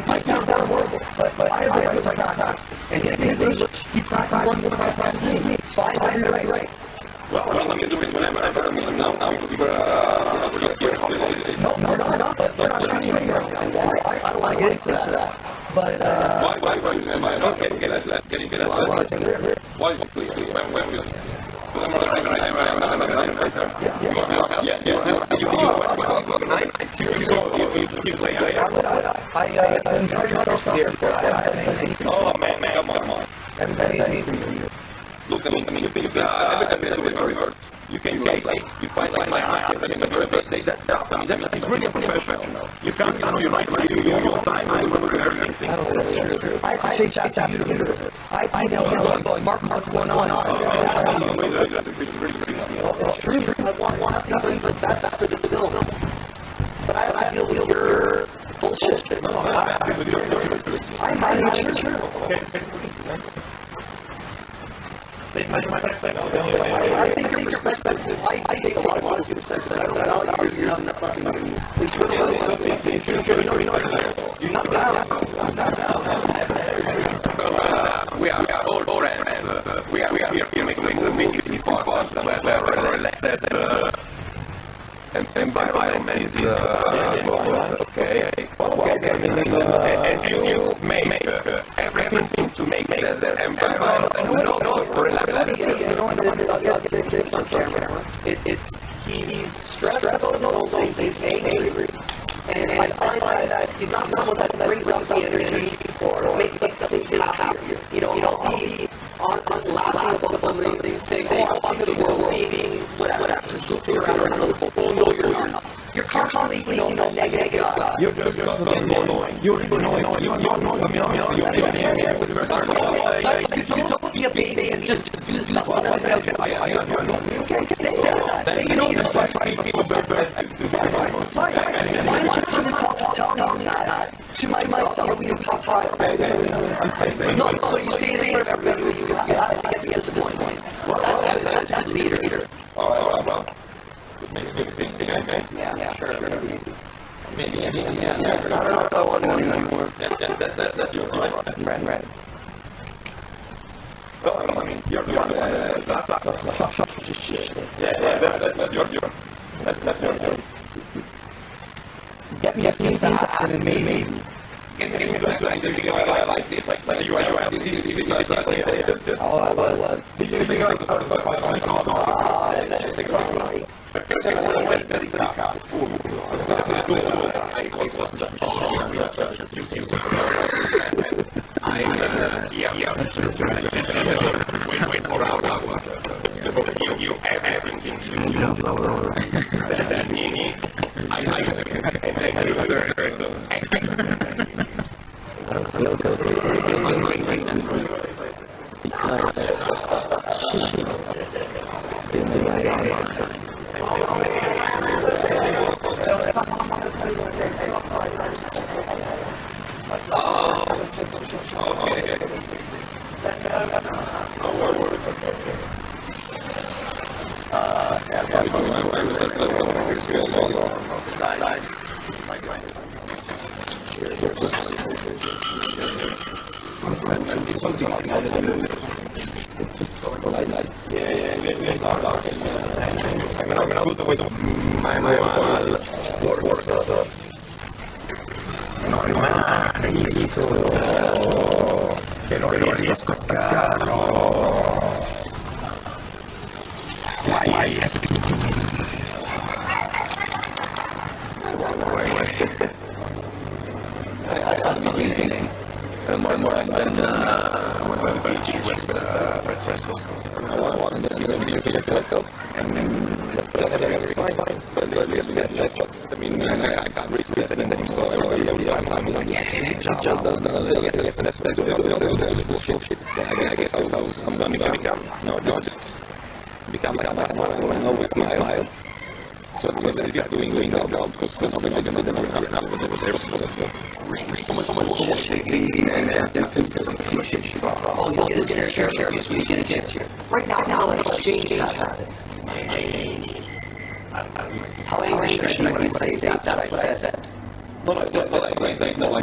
I sound horrible, but I have the right to practice. And his English, he practices with me, so I have every right. Well, I mean, do it whenever. I mean, now because we're just here holidays. No, but we're not trying to I don't want to get into that. But, why am I not getting at that? Why is it clear? Because I enjoyed yourself here. Oh, man, come on. Look, I mean, because every time rehearse, you can like, you find like my eyes, and that's it's really professional. You can't, you might your time, I remember rehearsing. I don't think that's true. I chase after you to be nervous. I know, Mark, what's going on? It's true. I want nothing but best for this film. But I feel you're bullshit. I'm not even sure. I think you're perspective. I take a lot of your sex. I don't value yours. You're not in the fucking movie. It's you're not down. We are all friends. We are here making the biggest part where let's set environment is okay. And you make everything to make the environment he's stressed about those things, he's angry. And I find that he's not someone that brings up the energy or makes something happier. He'll be honest, laughing about something, saying, oh, I'm going to world being whatever, just go figure out another whole. No, you're not. You're constantly, negative. You're just annoying. You're annoying. You don't be a baby and just do stuff like that. Okay, say that. Say you don't try tell me that to myself. We don't talk. No, so you say it everybody. You have to get to this point. That's leader. Well. Make a thing, okay? Yeah, sure. Maybe, yeah. That's not enough. I want one anymore. That's your right. Well, I mean, you're the one that's Yeah, that's your turn. That's your turn. Get me a scene to happen, maybe. getting into the interview, I realized this, like, you are this is exactly related. Oh, I was. Did you figure out wait for hours. You have everything you don't know. That meaning, I don't feel che non riesco a staccarlo. Why is this? I saw something more than the beach with Francisco. I wanted to get myself and everything's fine. So at least we get shots. I mean, I got recently said that so I'm like, yeah, good job. I guess that's bullshit. I guess I'm gonna become like a and always smile. So it's doing the job because obviously they never have what they're supposed to do. So much bullshit. Oh, you'll get a share. Yes, we get a share. Right now, let's exchange it. How angry should I be say that's what I said? No, that's not like that's what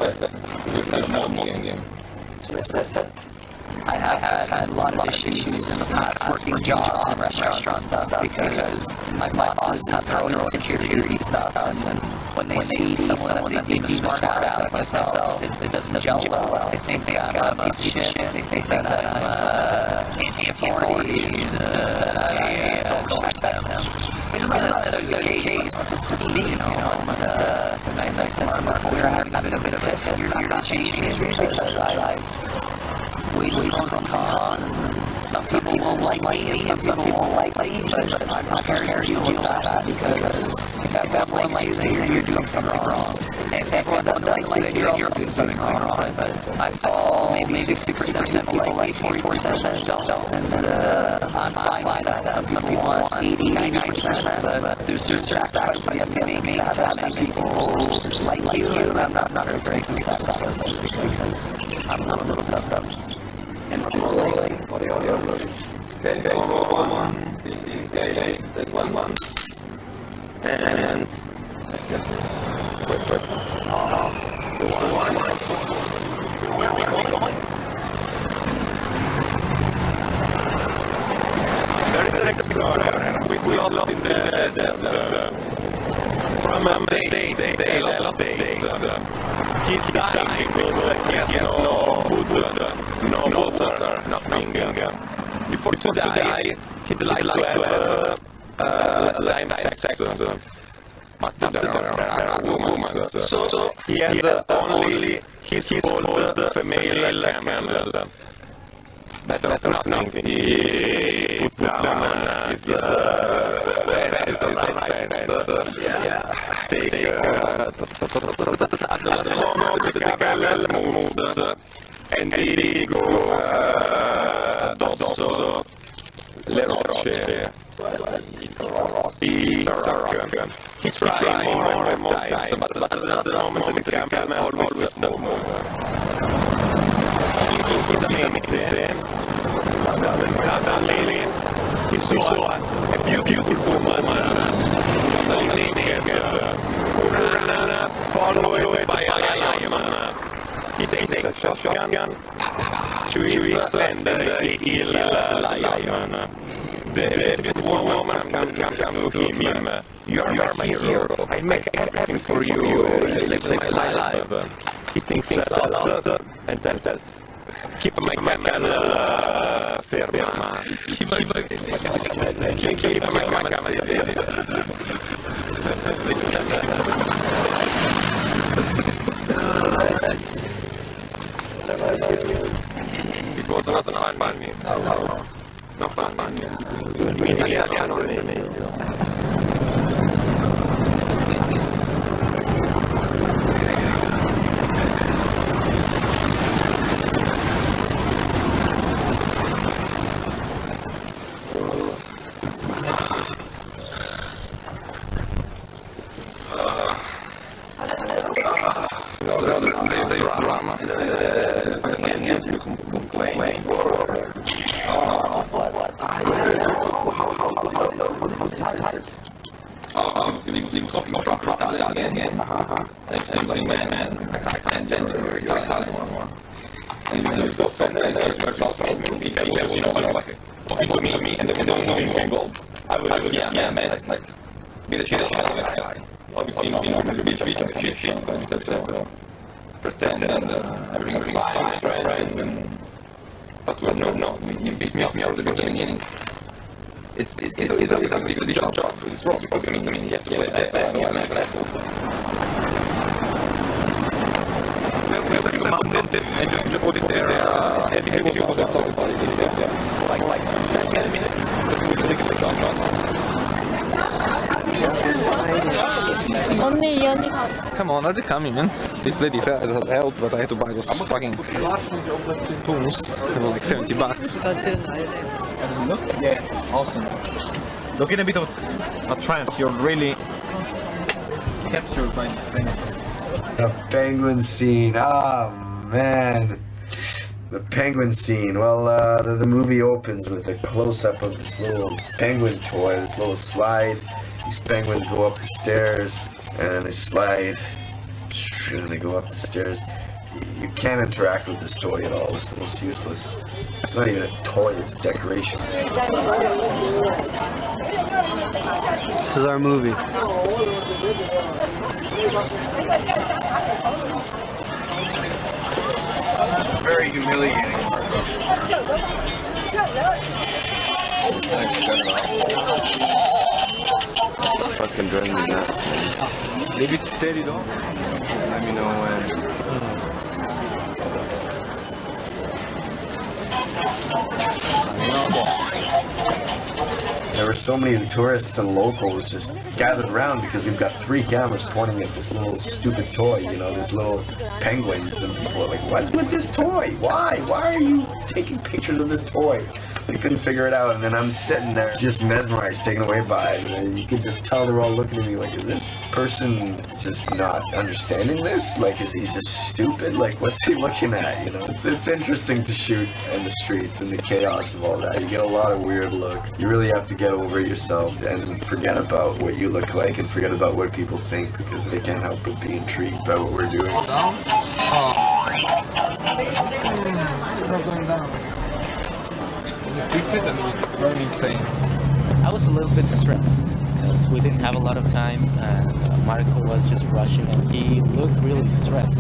I said. It's kind of more game. That's what I said. I have had a lot of issues in the past working jobs and restaurants and stuff because my bosses have their own security stuff, and when they see someone that they deem a smart aleck like myself, it doesn't gel well. They think I'm a piece of shit. They think that I'm anti-authority and I don't respect them. It's not necessarily the case. It's just me, you know. And I said to Mark, we're having a bit of a test. You're not changing it because I've we pros and cons, and some people won't like me and some people won't like me, but I'm not prepared to deal with that because if everyone likes you, then you're doing something wrong. If everyone doesn't like you, then you're doing something wrong. But I fall maybe 60% people like me, 40% don't. And I'm fine with that. Some people want 80-90%, but there's certain sacrifices that make that many people like you, and I'm not very good at sacrifices because I'm not a little stuff up. And rolling. Okay, go 1, 6, 8, 1. And quick. The 1. Where are we going? There is an explorer. We lost in the from a base. He's dying because he has no food, no water, nothing. Before to die, he'd like to have last time sex. But there are women, so he had only his old female camel. Better nothing. He put down his pants. Take the camel moves and they go addosso le rocce. It's a rock. He tried more and more times, but at the moment the camel always moves. He's amazing. Suddenly, he saw a beautiful woman, totally naked, ran, followed by a lion. He takes a shotgun, shoots, and he kills the lion. the beautiful woman comes to him, you are my hero, I make everything for you, you save my life. He thinks a lot, and then keep my camel ferma. Keep my camel steady. It wasn't fun. No fun. In italiano non è meglio. Drama. Can't you complain? He was talking about Italia again. Next like man, and then you're Italian one. And he was also movie, you know, like talking to me, and then don't get involved. I was yeah, man, like be the chill guy. Obviously, you know, the beach, shit, pretend and everything's fine, friends, but we're no, you pissed me off at the beginning. It doesn't do the job. It's wrong because I mean, he has to play that asshole. And just put it there. I think he was talking about it. Like 10 minutes. Come on, are they coming, man? This lady said it helped, but I had to buy those fucking spoons. They were like $70. Does it look? Yeah, awesome. Look in a bit of a trance, you're really captured by these penguins. The penguin scene, oh man. The penguin scene, well, the movie opens with a close-up of this little penguin toy, this little slide. These penguins go up the stairs, and they slide, and they go up the stairs. You can't interact with this toy at all, it's the most useless. It's not even a toy, it's a decoration. This is our movie. Very humiliating. Fucking driving me nuts, man. Leave it steady though. Let me know when. There were so many tourists and locals just gathered around because we've got 3 cameras pointing at this little stupid toy, you know, this little penguins, and people are like, what's with this toy? Why? Why are you taking pictures of this toy? They couldn't figure it out, and then I'm sitting there just mesmerized, taken away by it, and you could just tell they're all looking at me like, is this person just not understanding this? Like, is he just stupid? Like, what's he looking at? You know, it's interesting to shoot in the streets and the chaos of all that. You get a lot of weird looks. You really have to get over yourself and forget about what you look like and forget about what people think, because they can't help but be intrigued by what we're doing. It's not going down. Fix it and it's very insane. I was a little bit stressed because we didn't have a lot of time and Marco was just rushing and he looked really stressed.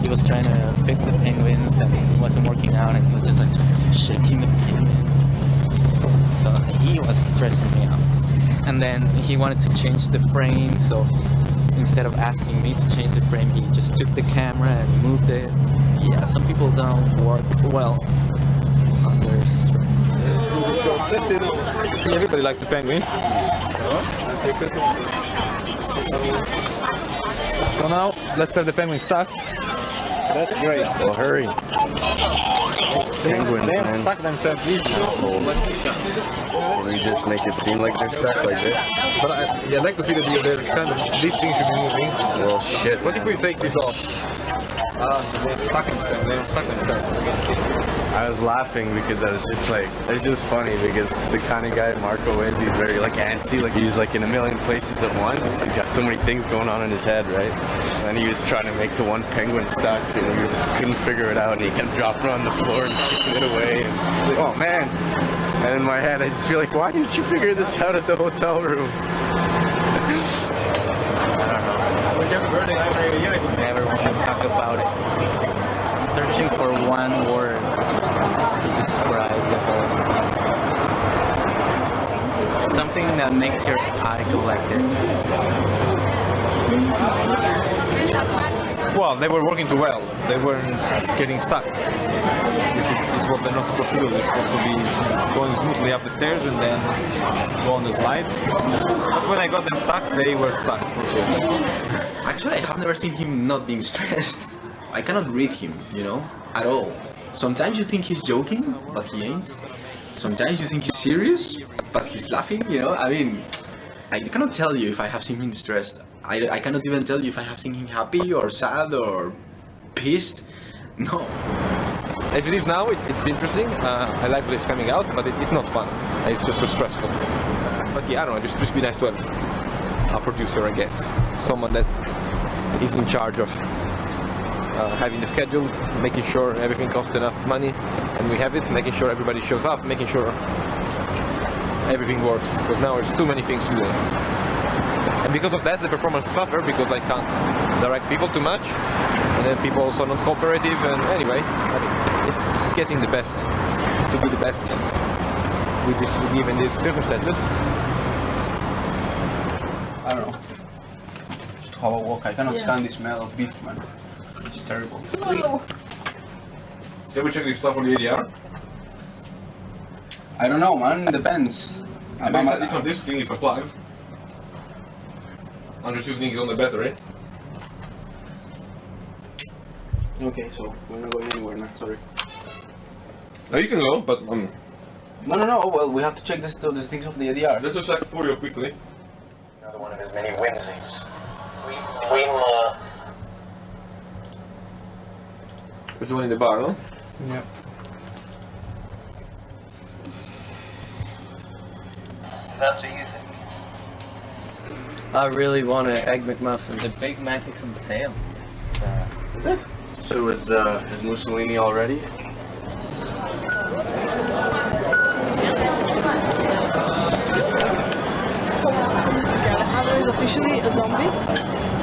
He was trying to fix the penguins and it wasn't working out and he was just like shaking the penguins. So he was stressing me out. And then he wanted to change the frame, so instead of asking me to change the frame, he just took the camera and moved it. Yeah, some people don't work well under stress. Everybody likes the penguins. So now, let's have the penguin stuck. That's great. Well, hurry. Penguins, they have man. stuck themselves easily. Or you just make it seem like they're stuck like this. But I'd like to see that they're kind of, these things should be moving. Well, shit. What if we take this off? They stuck themselves. I was laughing because I was just like, it's just funny because the kind of guy Marco is, he's very like antsy, like he's like in a million places at once. He's got so many things going on in his head, right? And he was trying to make the one penguin stuck, you know, he just couldn't figure it out and he kept dropping it on the floor and kicking it away. And like, oh man, And in my head, I just feel like, why didn't you figure this out at the hotel room? Never want to talk about it. I'm searching for one word to describe the whole. Something that makes your eye go like this. Well, they were working too well. They weren't getting stuck, which is what they're not supposed to do. They're supposed to be going smoothly up the stairs and then go on the slide. But when I got them stuck, they were stuck for sure. Actually, I have never seen him not being stressed. I cannot read him, you know, at all. Sometimes you think he's joking, but he ain't. Sometimes you think he's serious, but he's laughing, you know. I mean, I cannot tell you if I have seen him stressed. I cannot even tell you if I have seen him happy or sad or pissed. No. As it is now, it's interesting. I like what it's coming out, but it's not fun. It's just so stressful. But yeah, I don't know, just be nice to a producer, I guess. Someone that is in charge of having the schedule, making sure everything costs enough money, and we have it, making sure everybody shows up, making sure everything works, because now there's too many things to do. And because of that, the performance suffer, because I can't direct people too much, and then people also not cooperative, and anyway, I mean, it's getting the best, to do the best with this, given these circumstances. I don't know. Just have a walk. I cannot stand the smell of beef, man. It's terrible. Can we check this stuff on the ADR? I don't know, man. It depends. This thing is unplugged. I'm just using it on the battery. Okay, so we're not going anywhere now. Sorry. No, you can go, but No. Well, we have to check these things of the ADR. Let's just check for you quickly. Another one of his many whimsies. There's one in the bar, no? Yep. That's what you think. I really want an Egg McMuffin. The Big Mac is on sale. Is it? So is Mussolini already? Alejandro is officially a zombie.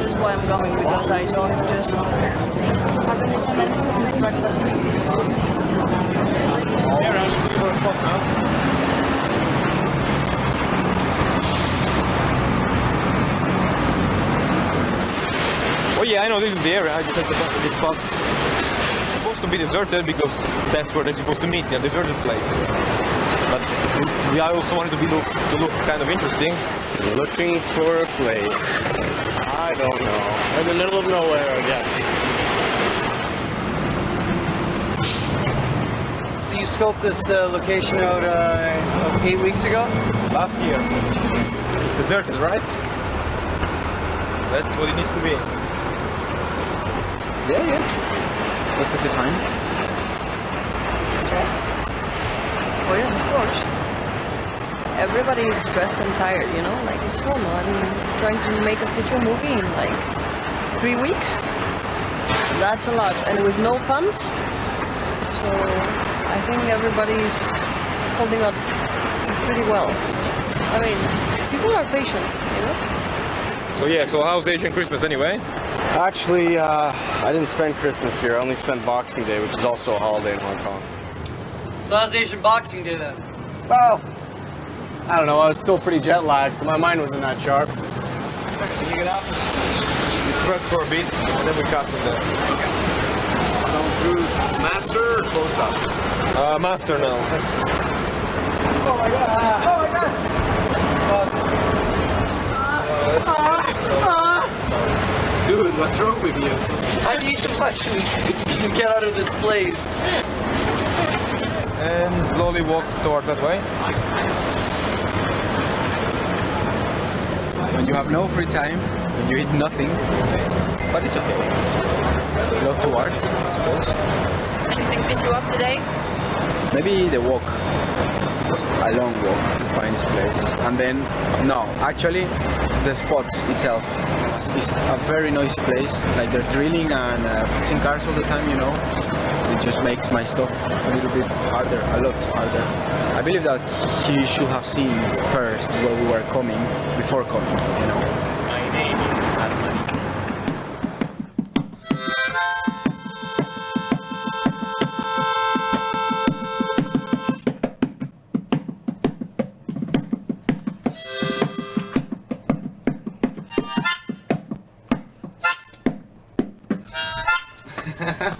This is why I'm coming, because I saw him just hasn't eaten anything since breakfast. Oh yeah, I know this is the area. I just have to talk to this spot. It's supposed to be deserted because that's where they're supposed to meet, a deserted place. But I also wanted to look kind of interesting. Looking for a place. I don't know. In the middle of nowhere, I guess. So you scoped this location out 8 weeks ago? Last year. It's deserted, right? That's what it needs to be. Yeah. Perfectly fine. Is he stressed? Oh yeah, of course. Everybody is stressed and tired, you know? Like, it's normal. I'm trying to make a feature movie in like 3 weeks. That's a lot. And with no funds. So I think everybody's holding up pretty well. I mean, people are patient, you know? So how's Asian Christmas anyway? Actually, I didn't spend Christmas here. I only spent Boxing Day, which is also a holiday in Hong Kong. So how's Asian Boxing Day then? Well, I don't know. I was still pretty jet lagged, so my mind wasn't that sharp. Can you get up? We spread for a bit, and then we cut from there. Master or close up? Master now. Oh my god! Oh my god! Dude, what's wrong with you? I need to actually get out of this place. And slowly walk toward that way. When you have no free time, when you eat nothing, but it's okay. Love to art, I suppose. Anything piss you off today? Maybe the walk. A long walk to find this place. And then, no, actually, the spot itself. It's a very noisy place. Like they're drilling and fixing cars all the time, you know. It just makes my stuff a little bit harder, a lot harder. I believe that he should have seen first where we were coming before coming, you know. My name is Armani.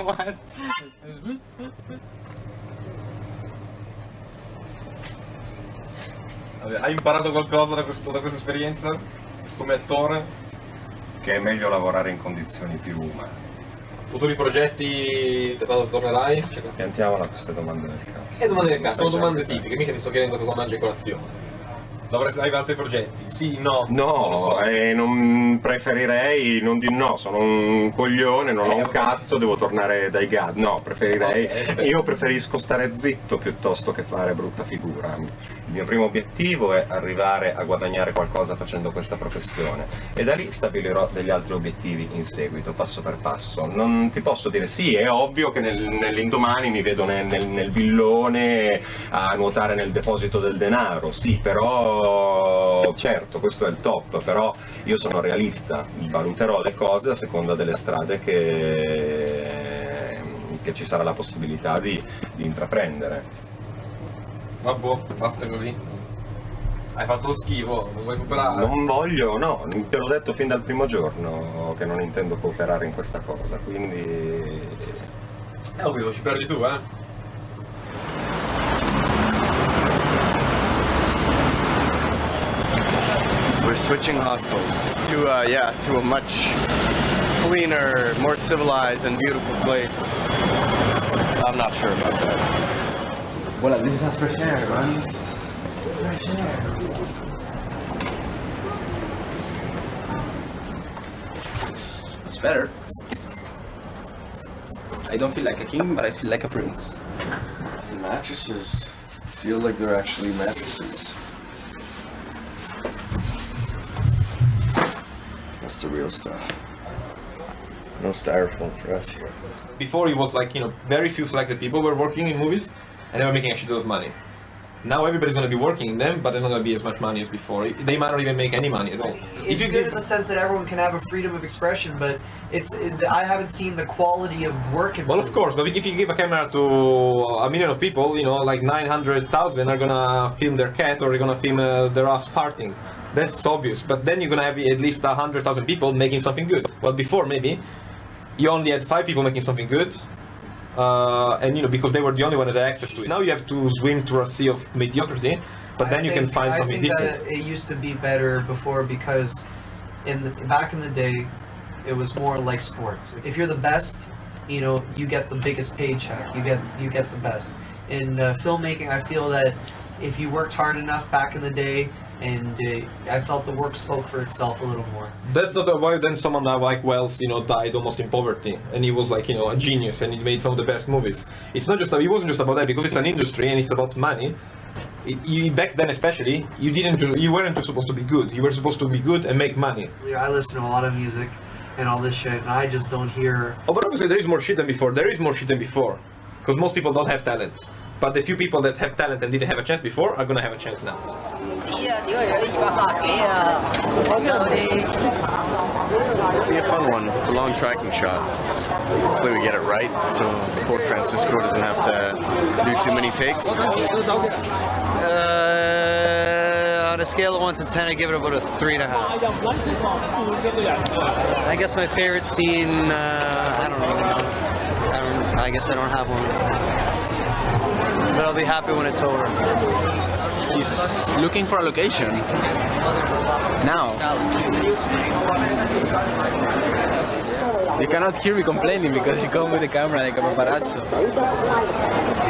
What? Hai imparato qualcosa da questa esperienza come attore? Che è meglio lavorare in condizioni più umane. Futuri progetti quando tornerai? Piantiamola queste domande del cazzo. E domande del cazzo, sono domande tipiche, mica ti sto chiedendo cosa mangi a colazione. Hai altri progetti? Sì, no? No, non lo so. non preferirei non dire no, sono un coglione, non ho un cazzo, devo tornare dai gad. No, preferirei. Io preferisco stare zitto piuttosto che fare brutta figura. Il mio primo obiettivo è arrivare a guadagnare qualcosa facendo questa professione e da lì stabilirò degli altri obiettivi in seguito, passo per passo. Non ti posso dire sì, è ovvio che nell'indomani mi vedo nel villone a nuotare nel deposito del denaro, sì, però certo questo è il top, però io sono realista, valuterò le cose a seconda delle strade che ci sarà la possibilità di intraprendere. Vabbè, basta così. Hai fatto lo schifo, non vuoi cooperare? Non voglio, no, te l'ho detto fin dal primo giorno che non intendo cooperare in questa cosa, quindi... Ovvio, ci perdi tu, We're switching hostels to a much cleaner, more civilized and beautiful place. I'm not sure about that. Well, at least that's fresh air, man. Fresh air. It's better. I don't feel like a king, but I feel like a prince. The mattresses feel like they're actually mattresses. That's the real stuff. No styrofoam for us here. Before it was like, very few selected people were working in movies and they were making a shitload of money. Now everybody's going to be working in them, but there's not going to be as much money as before. They might not even make any money at all. It's good in the sense that everyone can have a freedom of expression, but I haven't seen the quality of work. Well, of course, but if you give a camera to a million of people, like 900,000 are going to film their cat or they're going to film their ass farting. That's obvious, but then you're going to have at least 100,000 people making something good. Well, before maybe, you only had 5 people making something good. And because they were the only one that had access to it. Now you have to swim through a sea of mediocrity, but then you can find something decent. I think that it used to be better before because back in the day, it was more like sports. If you're the best, you get the biggest paycheck. You get the best. In filmmaking, I feel that if you worked hard enough back in the day, and I felt the work spoke for itself a little more. That's not why then someone like Wells, died almost in poverty, and he was like, a genius, and he made some of the best movies. It wasn't just about that, because it's an industry and it's about money. Back then especially, you weren't supposed to be good. You were supposed to be good and make money. I listen to a lot of music and all this shit, and I just don't hear... Oh, but obviously there is more shit than before. There is more shit than before, because most people don't have talent. But the few people that have talent and didn't have a chance before are gonna have a chance now. It'll be a fun one. It's a long tracking shot. Hopefully we get it right, so poor Francisco doesn't have to do too many takes. On a scale of 1 to 10, I give it about a 3.5. I guess my favorite scene, I don't really know. I guess I don't have one. But I'll be happy when it's over. He's looking for a location. Now. You cannot hear me complaining because you come with the camera like a paparazzo.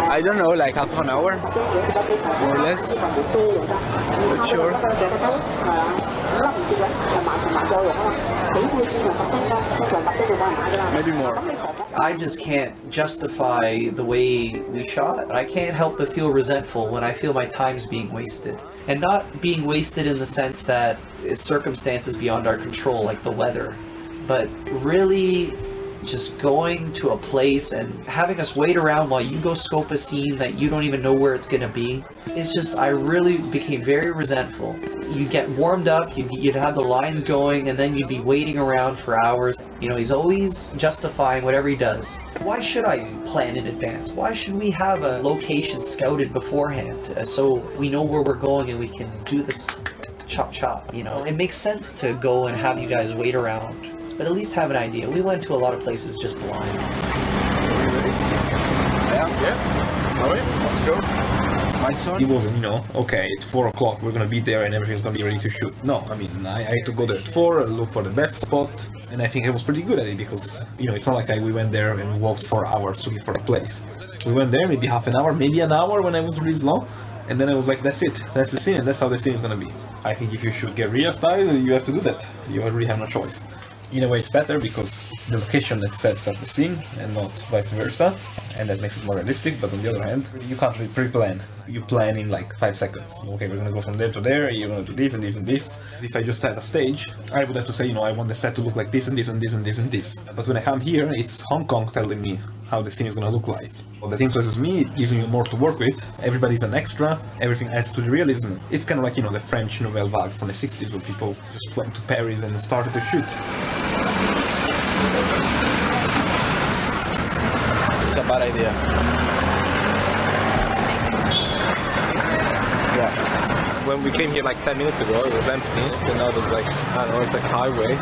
I don't know, like half an hour, more or less. Not sure. Maybe more. I just can't justify the way we shot. I can't help but feel resentful when I feel my time's being wasted. And not being wasted in the sense that it's circumstances beyond our control, like the weather. But really just going to a place and having us wait around while you go scope a scene that you don't even know where it's gonna be. It's just, I really became very resentful. You'd get warmed up, you'd have the lines going, and then you'd be waiting around for hours. You know, he's always justifying whatever he does. Why should I plan in advance? Why should we have a location scouted beforehand so we know where we're going and we can do this chop chop, you know? It makes sense to go and have you guys wait around, but at least have an idea. We went to a lot of places just blind. Yeah. Alright, let's go. It wasn't, you know, okay, it's 4 o'clock, we're gonna be there and everything's gonna be ready to shoot. No, I mean, I had to go there at 4, look for the best spot, and I think I was pretty good at it because, you know, it's not like we went there and walked for hours looking for a place. We went there, maybe half an hour, maybe an hour when I was really slow, and then I was like, that's it, that's the scene, and that's how the scene is gonna be. I think if you shoot guerrilla style, you have to do that. You really have no choice. In a way it's better because it's the location that sets up the scene and not vice versa, and that makes it more realistic, but on the other hand, you can't really pre-plan. You plan in like 5 seconds. Okay, we're gonna go from there to there, you're gonna do this and this and this. If I just had a stage, I would have to say, you know, I want the set to look like this and this and this and this and this. But when I come here, it's Hong Kong telling me how the scene is gonna look like. Well, that influences me, it gives me more to work with. Everybody's an extra, everything adds to the realism. It's kind of like, you know, the French Nouvelle Vague from the 60s where people just went to Paris and started to shoot. It's a bad idea. Yeah. When we came here like 10 minutes ago, it was empty, and now there's like, I don't know, it's like a highway.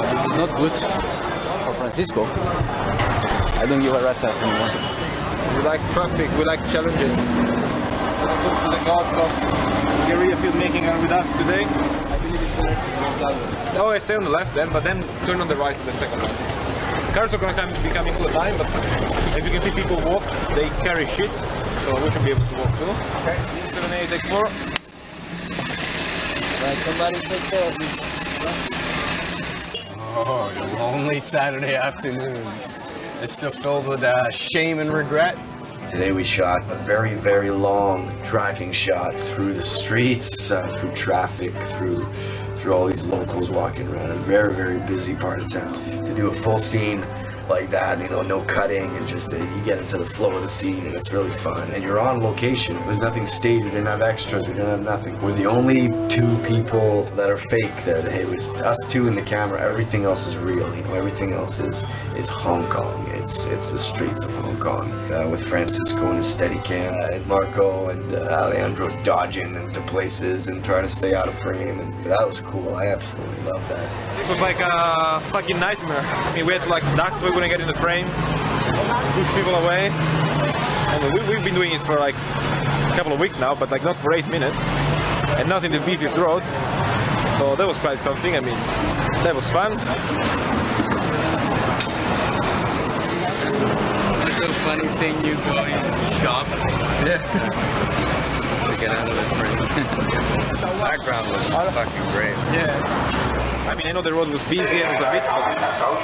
This is not good for Francisco. I don't give a rat's ass anymore. We like traffic, we like challenges. Also, the gods of guerrilla filmmaking are with us today. I believe it's better to go down. Oh, I stay on the left then, but then turn on the right to the second one. Cars are gonna be coming all the time, but as you can see people walk, they carry shit, so we should be able to walk too. Okay, 7A, take 4. Right, somebody take care of me. Oh, lonely Saturday afternoons. It's still filled with shame and regret. Today we shot a very, very long tracking shot through the streets, through traffic, through all these locals walking around. A very, very busy part of town. To do a full scene like that, you know, no cutting, and just you get into the flow of the scene, and it's really fun. And you're on location. There's nothing staged. We didn't have extras. We didn't have nothing. We're the only 2 people that are fake there. It was us 2 in the camera. Everything else is real. You know, everything else is Hong Kong. It's the streets of Hong Kong. With Francisco and his Steadicam, and Marco and Alejandro dodging into places and trying to stay out of frame. And that was cool. I absolutely love that. It was like a fucking nightmare. I mean, we had to like duck so we wouldn't get in the frame, push people away. And we've been doing it for like a couple of weeks now, but like not for 8 minutes, and not in the busiest road. So that was quite something. I mean, that was fun. It's a funny thing, you go in shop. Yeah. To get out of the frame. The background was fucking great. Yeah. I mean, I know the road was busy and it was a bit, but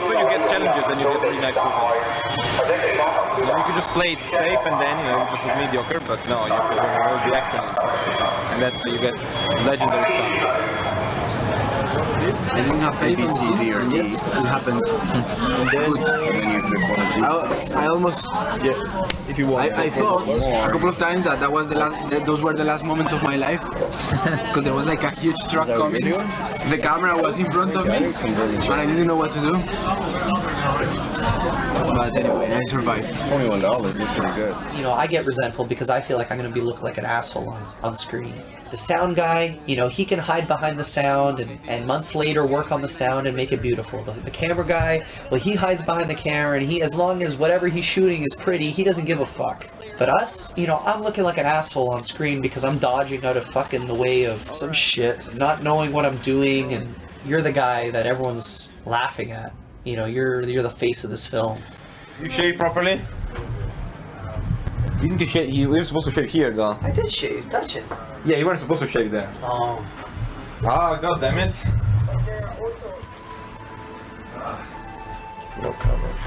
when you get challenges and you get really nice footage. You know, if you just play it safe and then, you know, just was mediocre, but no, you have to learn all the action and that's, you get legendary stuff. I didn't have faith in CD or yet. It happened. I almost, if you want. I thought a couple of times that was the last. Those were the last moments of my life, because there was like a huge truck coming. The camera was in front of me, and I didn't know what to do. But anyway, I survived. $21 is pretty good. You know, I get resentful because I feel like I'm going to be looking like an asshole on screen. The sound guy, you know, he can hide behind the sound and months later work on the sound and make it beautiful. The camera guy, well, he hides behind the camera, and as long as whatever he's shooting is pretty, he doesn't give a fuck. But us, you know, I'm looking like an asshole on screen because I'm dodging out of fucking the way of some shit, not knowing what I'm doing, and you're the guy that everyone's laughing at. You know, you're the face of this film. You shave properly? You didn't shave. You were supposed to shave here, though. I did shave. Touch it. Yeah, you weren't supposed to shave there. Oh. Ah, god damn it. No comment.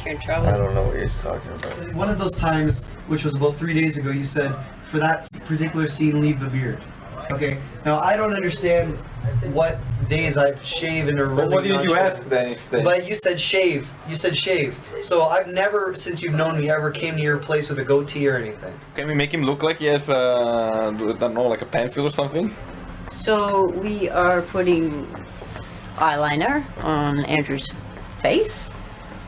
You're in trouble. I don't know what you're talking about. One of those times, which was about 3 days ago, you said, for that particular scene, leave the beard. Okay, now I don't understand what days I've shaven or really. But what did not you shaven. ask then instead? But you said shave. You said shave. So I've never, since you've known me, ever came to your place with a goatee or anything. Can we make him look like he has, I don't know, like a pencil or something? So we are putting eyeliner on Andrew's face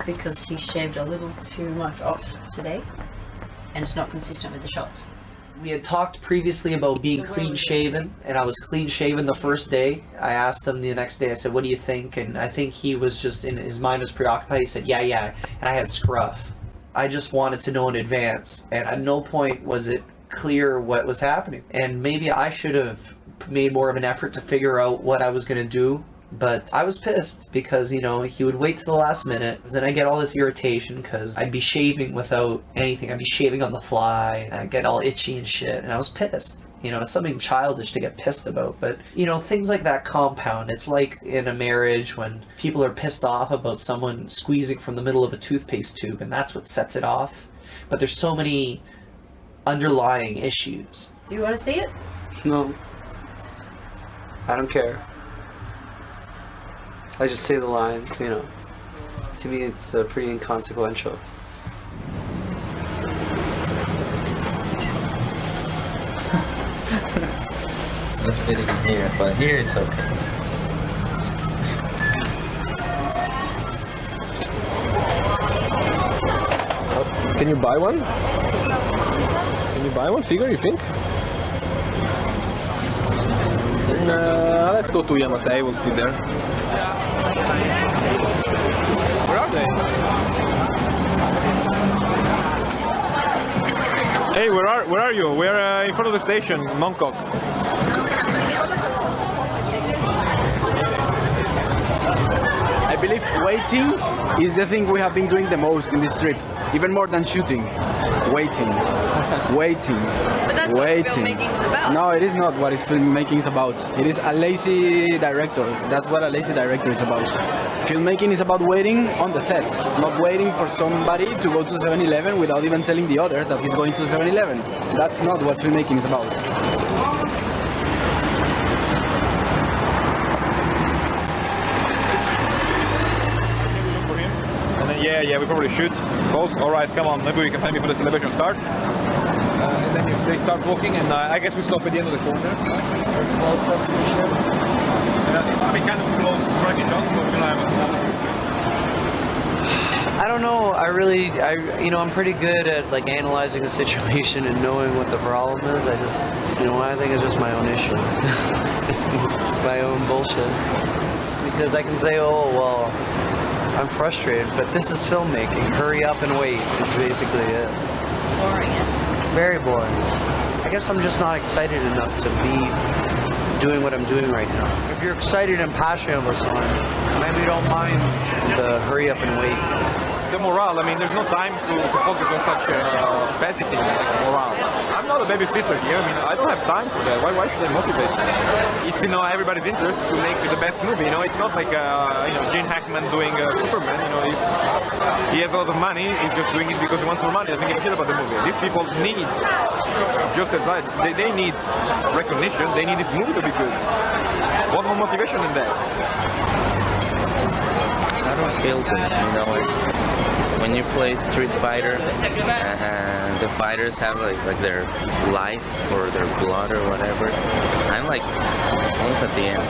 because he shaved a little too much off today and it's not consistent with the shots. We had talked previously about being clean shaven, and I was clean shaven the first day. I asked him the next day, I said, what do you think? And I think he was just, in his mind was preoccupied. He said, yeah, and I had scruff. I just wanted to know in advance, and at no point was it clear what was happening. And maybe I should have made more of an effort to figure out what I was going to do. But I was pissed because, you know, he would wait to the last minute. Then I get all this irritation because I'd be shaving without anything. I'd be shaving on the fly. And I'd get all itchy and shit. And I was pissed. You know, it's something childish to get pissed about. But, you know, things like that compound. It's like in a marriage when people are pissed off about someone squeezing from the middle of a toothpaste tube. And that's what sets it off. But there's so many underlying issues. Do you want to see it? No. I don't care. I just say the lines, you know. To me, it's pretty inconsequential. That's pretty good here, but here it's okay. Can you buy one? Can you buy one figure, you think? Let's go to Yamate, we'll see there. Where are they? Hey, where are you? We're in front of the station, Mongkok. I believe waiting is the thing we have been doing the most in this trip, even more than shooting. Waiting. But that's what filmmaking is about. No, it is not what filmmaking is about. It is a lazy director. That's what a lazy director is about. Filmmaking is about waiting on the set, not waiting for somebody to go to 7-Eleven without even telling the others that he's going to 7-Eleven. That's not what filmmaking is about. Yeah, we probably should. Both? Alright, come on, maybe we can time before the celebration starts. And then they start walking, and I guess we stop at the end of the corner. Close up to the ship. It's going to be kind of close striking shots, so we'll have I don't know. I'm pretty good at like analyzing a situation and knowing what the problem is. I think it's just my own issue. It's just my own bullshit. Because I can say, oh, well, I'm frustrated, but this is filmmaking. Hurry up and wait. It's basically it. It's boring, yeah? Very boring. I guess I'm just not excited enough to be doing what I'm doing right now. If you're excited and passionate about something, maybe you don't mind the hurry up and wait. the morale. I mean, there's no time to focus on such petty things like morale. I'm not a babysitter here. I mean, I don't have time for that. Why should I motivate? It's in everybody's interest to make the best movie. It's not like Gene Hackman doing Superman. He has a lot of money. He's just doing it because he wants more money. He doesn't give a shit about the movie. These people need, just as they need recognition. They need this movie to be good. What more motivation than that? I don't feel good, it's when you play Street Fighter and the fighters have like their life or their blood or whatever. I'm like almost at the end.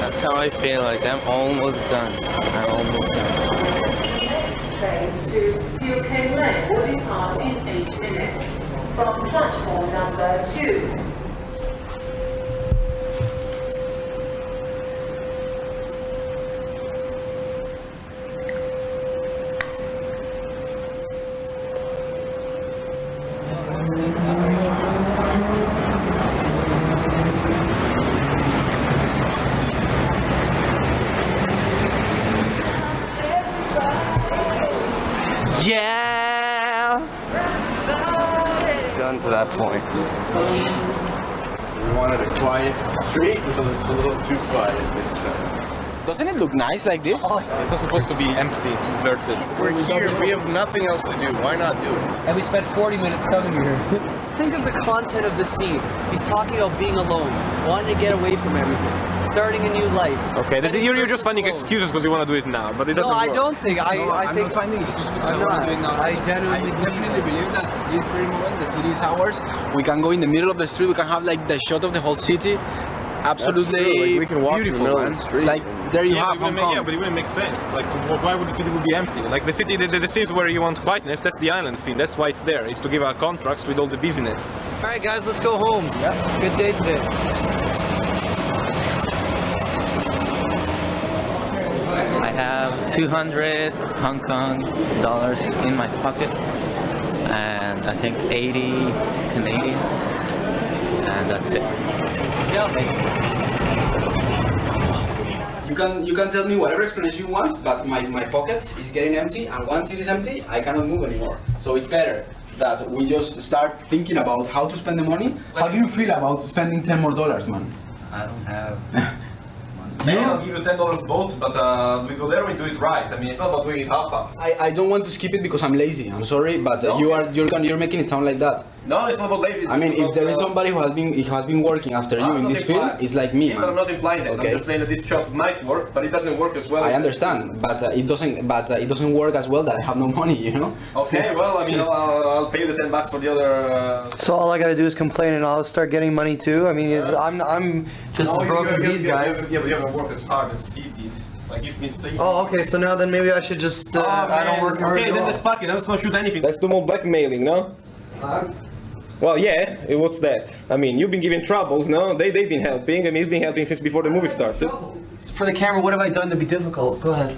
That's how I feel, like I'm almost done. I'm almost done. Train to Tokyo Lane will depart in 8 minutes from platform number 2. Yeah! It's gotten to that point. We wanted a quiet street, but it's a little too quiet this time. Doesn't it look nice like this? It's not supposed to be empty, deserted. We're here, we have nothing else to do. Why not do it? And we spent 40 minutes coming here. Think of the content of the scene. He's talking about being alone, wanting to get away from everything. He's starting a new life. Okay, you're just finding excuses because you want to do it now, but it doesn't No, work. I don't think. I'm think not finding excuses because I'm I want not. to do it now. I I definitely believe that this very moment, the city is ours. We can go in the middle of the street. We can have like the shot of the whole city. Absolutely Like, we can walk beautiful, in the middle man. of the street. It's like there you have Hong Kong. Yeah, but it wouldn't make sense. Like, why would the city would be empty? Like the city, the scenes where you want quietness, that's the island scene. That's why it's there. It's to give a contrast with all the busyness. All right, guys, let's go home. Yeah. Good day today. I have 200 Hong Kong dollars in my pocket, and I think 80 Canadian, and that's it. You can tell me whatever explanation you want, but my pocket is getting empty, and once it is empty, I cannot move anymore. So it's better that we just start thinking about how to spend the money. How do you feel about spending $10 more, man? I don't have. Maybe I'll give you $10 both, but we go there, we do it right. I mean, it's not about doing it half-assed. I don't want to skip it because I'm lazy. I'm sorry, but No. you're making it sound like that. No, it's not about lazy. I mean, if there is somebody who has been working after you in this film, it's like me, Yeah, man. but I'm not implying that. Okay. I'm just saying that this shot might work, but it doesn't work as well. I understand, but it doesn't work as well that I have no money, you know. Okay, well, I mean, I'll pay you the $10 for the other. So all I gotta do is complain, and I'll start getting money too. I mean, I'm just as broke as these guys. Yeah, but you haven't worked as hard as he did. Like he's been staying. Oh, okay. So now then maybe I should just I don't work hard. Okay, at then all. let's fuck it. Let's not shoot anything. That's the more blackmailing, no? Well, yeah. What's that? I mean, you've been giving troubles, no? They've been helping. I mean, he's been helping since before the movie started. For the camera, what have I done to be difficult? Go ahead.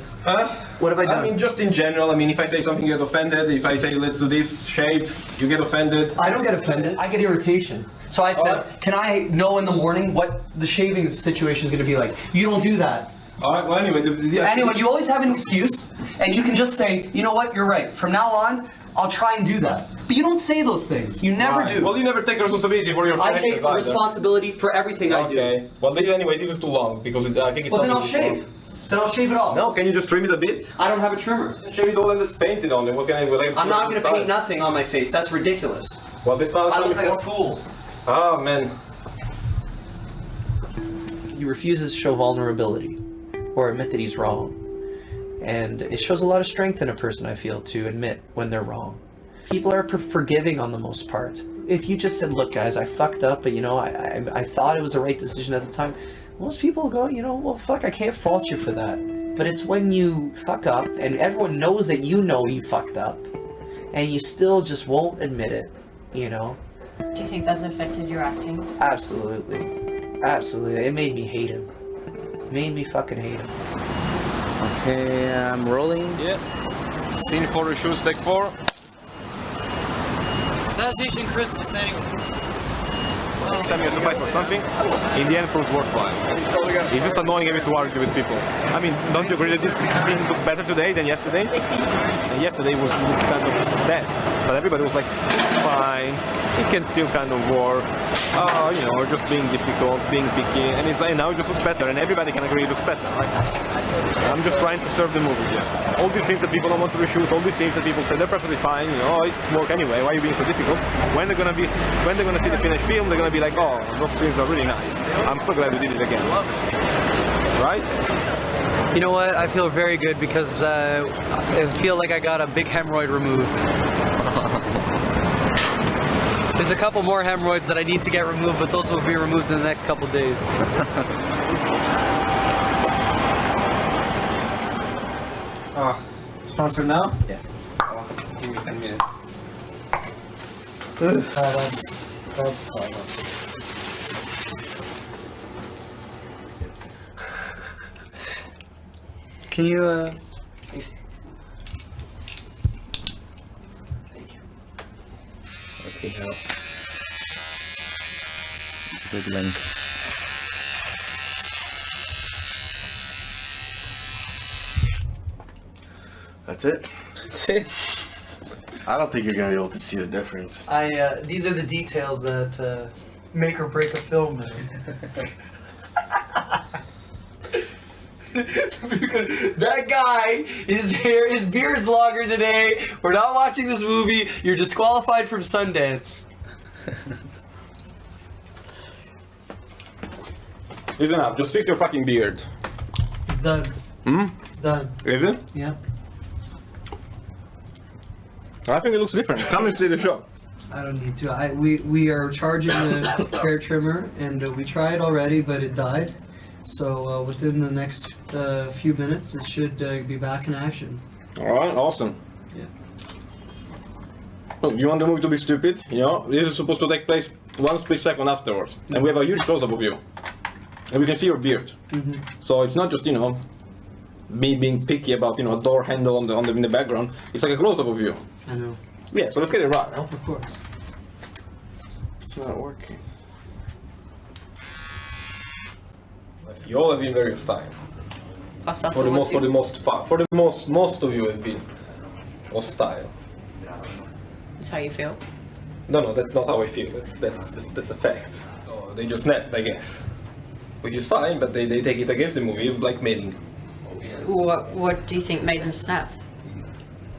What have I done? I mean, just in general. I mean, if I say something, you get offended. If I say let's do this shape, you get offended. I don't get offended. I get irritation. So I said, can I know in the morning what the shaving situation is going to be like? You don't do that. Alright, well, anyway. Anyway, you always have an excuse, and you can just say, you know what, you're right. From now on, I'll try and do that. But you don't say those things. You never do. Well, you never take responsibility for your I actions take either. responsibility for everything I do. Okay. Well, anyway, this is too long because I think it's. Well, then I'll something shave. Then I'll shave it all. No, can you just trim it a bit? I don't have a trimmer. Shave it all and let's paint it on it. What can I? I'm not going to paint nothing on my face. That's ridiculous. Well, this one. I look like a fool. Oh man. He refuses to show vulnerability or admit that he's wrong. And it shows a lot of strength in a person, I feel, to admit when they're wrong. People are forgiving on the most part. If you just said, look guys, I fucked up, but you know, I thought it was the right decision at the time, most people go, you know, well fuck, I can't fault you for that. But it's when you fuck up, and everyone knows that you know you fucked up, and you still just won't admit it, you know? Do you think that's affected your acting? Absolutely. Absolutely. It made me hate him. It made me fucking hate him. Okay, I'm rolling. Yeah. Scene 4 shoots, take 4. Assassination Christmas anyway. Every time you have to fight for something, in the end proves worthwhile. It's just annoying having to argue with people. I mean, don't you agree that this scene looked better today than yesterday? And yesterday was kind of dead, but everybody was like, it's fine, it can still kind of work. You know, just being difficult, being picky, and it's like now it just looks better, and everybody can agree it looks better. Right? I'm just trying to serve the movie here. All these things that people don't want to reshoot, all these things that people say they're perfectly fine, you know, it's work anyway. Why are you being so difficult? When they're gonna see the finished film, they're gonna be like, oh, those scenes are really nice. I'm so glad we did it again. Right? You know what? I feel very good because I feel like I got a big hemorrhoid removed. There's a couple more hemorrhoids that I need to get removed, but those will be removed in the next couple days. Sponsor now? Yeah. Give me 10 minutes. Can you, Okay, help. Good length. That's it? That's it. I don't think you're gonna be able to see the difference. These are the details that make or break a film, man. That guy, his beard's longer today. We're not watching this movie. You're disqualified from Sundance. It's enough. Just fix your fucking beard. It's done. It's done. Is it? Yeah. I think it looks different. Come and see the show. I don't need to. We are charging the hair trimmer, and we tried already, but it died. So within the next few minutes, it should be back in action. All right, awesome. Yeah. Look, you want the movie to be stupid? You know, this is supposed to take place 1 split second afterwards, and we have a huge close-up of you, and we can see your beard. So it's not just, you know, me being picky about, you know, a door handle in the background. It's like a close-up of you. I know. Yeah, so let's get it right now. Of course. It's not working. You all have been very hostile. For the most part. For the most of you have been hostile. That's how you feel? No, that's not how I feel. That's a fact. So they just snapped, I guess. Which is fine, but they take it against the movie. It's blackmailing. What do you think made them snap?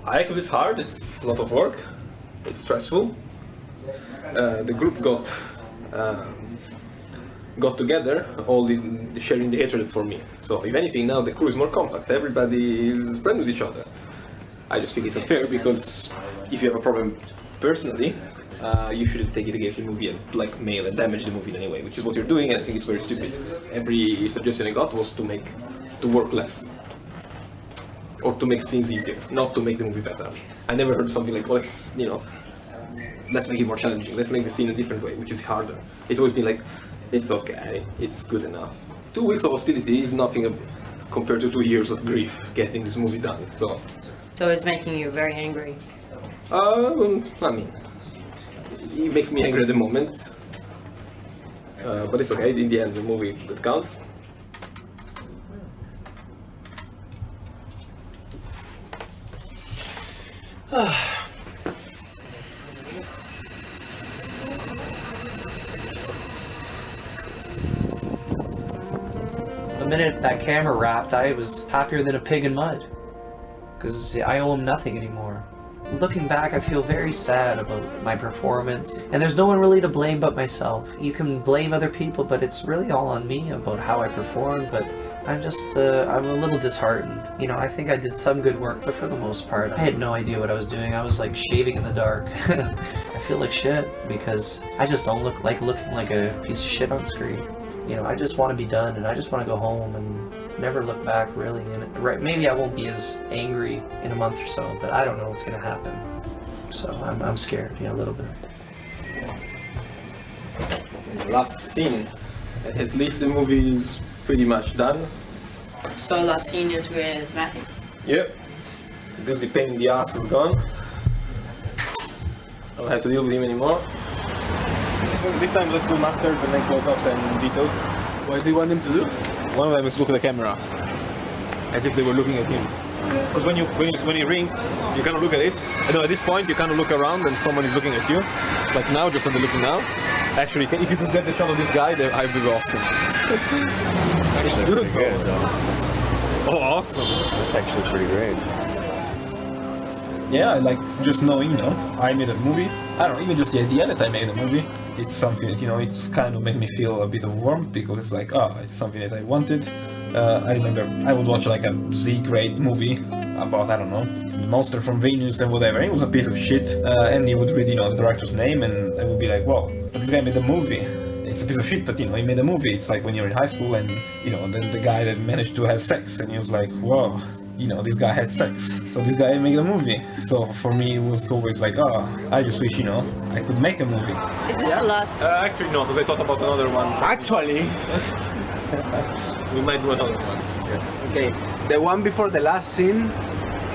Because it's hard. It's a lot of work. It's stressful. The group got together, all sharing the hatred for me. So if anything, now the crew is more compact. Everybody is friends with each other. I just think it's unfair because if you have a problem personally, you shouldn't take it against the movie and blackmail and damage the movie in any way, which is what you're doing, and I think it's very stupid. Every suggestion I got was to work less. Or to make things easier, not to make the movie better. I never heard something like, well, let's make it more challenging, let's make the scene a different way, which is harder. It's always been like, it's okay, it's good enough. 2 weeks of hostility is nothing compared to 2 years of grief getting this movie done, so... So it's making you very angry? I mean, it makes me angry at the moment. But it's okay, in the end, the movie that counts. The minute that camera wrapped, I was happier than a pig in mud. Because I owe him nothing anymore. Looking back, I feel very sad about my performance. And there's no one really to blame but myself. You can blame other people, but it's really all on me about how I performed. But I'm a little disheartened. You know, I think I did some good work, but for the most part, I had no idea what I was doing. I was like shaving in the dark. I feel like shit because I just don't look like looking like a piece of shit on screen. You know, I just want to be done and I just want to go home and never look back really. And maybe I won't be as angry in a month or so, but I don't know what's going to happen. So I'm scared, yeah, a little bit. Last scene. At least the movie is pretty much done. So last scene is with Matthew? Yep. This the pain in the ass is gone. I don't have to deal with him anymore. This time let's do masters and then close-ups and details. What do you want them to do? One of them is look at the camera, as if they were looking at him. Because when he rings, you kind of look at it. And at this point, you kind of look around and someone is looking at you. Like now, just as they're looking now. Actually, if you could get the shot of this guy, I'd be awesome. It's good though. Oh, awesome! That's actually pretty great. Yeah, I like just knowing, you know, I made a movie. I don't know, even just the idea that I made a movie. It's something that, you know, it's kind of made me feel a bit of warmth because it's like, oh, it's something that I wanted. I remember I would watch like a Z-grade movie about, I don't know, monster from Venus and whatever. It was a piece of shit. And you would read, you know, the director's name and I would be like, wow, but this guy made a movie. It's a piece of shit, but you know, he made a movie. It's like when you're in high school and, you know, the guy that managed to have sex and he was like, whoa. You know, this guy had sex, so this guy made a movie. So for me, it was always like, oh, I just wish, you know, I could make a movie. Is this the last? Actually, no, because I thought about another one. Actually, we might do another one. Yeah. Okay, the one before the last scene,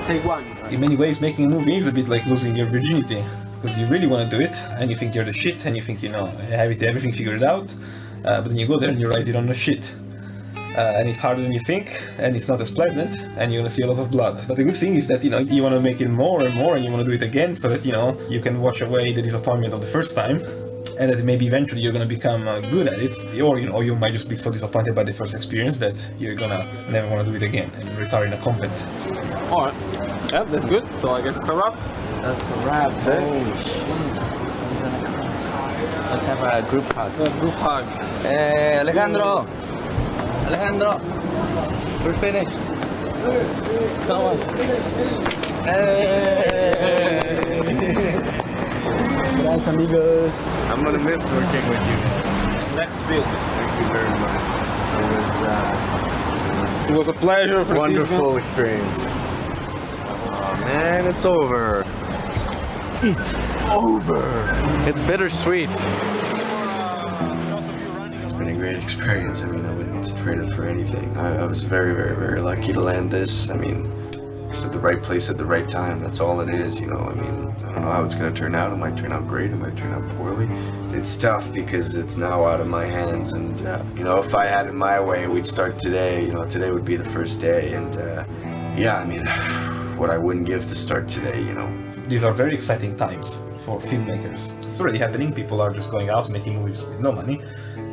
take one. In many ways, making a movie is a bit like losing your virginity, because you really want to do it, and you think you're the shit, and you think, you know, you have everything figured out, but then you go there and you realize you don't know shit. And it's harder than you think, and it's not as pleasant, and you're gonna see a lot of blood. But the good thing is that, you know, you wanna make it more and more, and you wanna do it again, so that, you know, you can wash away the disappointment of the first time, and that maybe eventually you're gonna become good at it, or, you know, you might just be so disappointed by the first experience that you're gonna never wanna do it again, and retire in a convent. Alright, yeah, that's good, so I guess it's a wrap. That's a wrap, Let's have a group hug. A group hug. Hey, Alejandro! Alejandro, we're finished. Come on. Hey. Gracias, amigos. I'm gonna miss working with you. Next film. Thank you very much. It was a pleasure for wonderful experience. Oh man, it's over. It's over. It's bittersweet. It's been a great experience. I mean, I wouldn't trade it for anything. I was very, very, very lucky to land this. I mean, it's at the right place at the right time. That's all it is, you know. I mean, I don't know how it's gonna turn out. It might turn out great. It might turn out poorly. It's tough because it's now out of my hands. And you know, if I had it my way, we'd start today. You know, today would be the first day. And yeah, I mean, what I wouldn't give to start today, you know. These are very exciting times for filmmakers. It's already happening. People are just going out making movies with no money.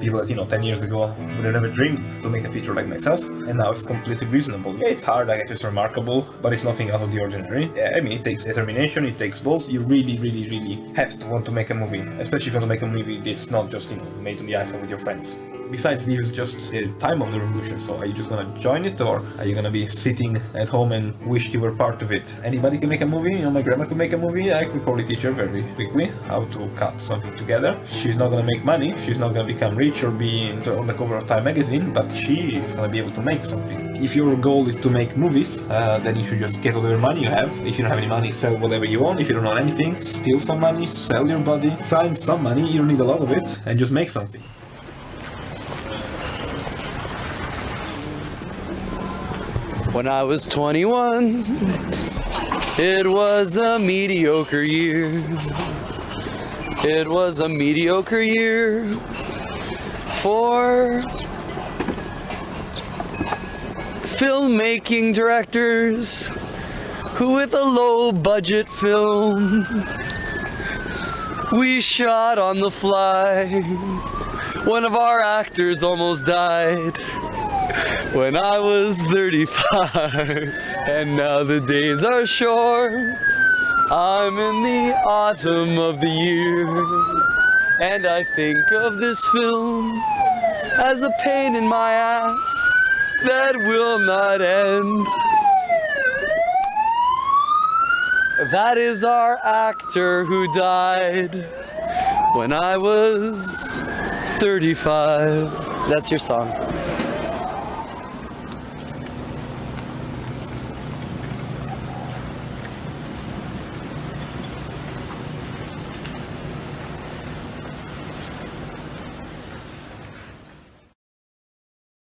People that, you know, 10 years ago would have never dreamed to make a feature like myself, and now it's completely reasonable. Yeah, it's hard, I guess it's remarkable, but it's nothing out of the ordinary. Yeah, I mean, it takes determination, it takes balls. You really, really, really have to want to make a movie, especially if you want to make a movie that's not just, you know, made on the iPhone with your friends. Besides, this is just the time of the revolution, so are you just gonna join it, or are you gonna be sitting at home and wish you were part of it? Anybody can make a movie, you know, my grandma could make a movie. I could probably teach her very quickly how to cut something together. She's not gonna make money, she's not gonna become rich or be on the cover of Time magazine, but she is gonna be able to make something. If your goal is to make movies, then you should just get whatever money you have. If you don't have any money, sell whatever you want. If you don't own anything, steal some money, sell your body, find some money, you don't need a lot of it, and just make something. When I was 21, it was a mediocre year. It was a mediocre year for filmmaking directors who, with a low budget film, we shot on the fly. One of our actors almost died when I was 35, and now the days are short. I'm in the autumn of the year, and I think of this film as a pain in my ass that will not end. That is our actor who died when I was 35. That's your song.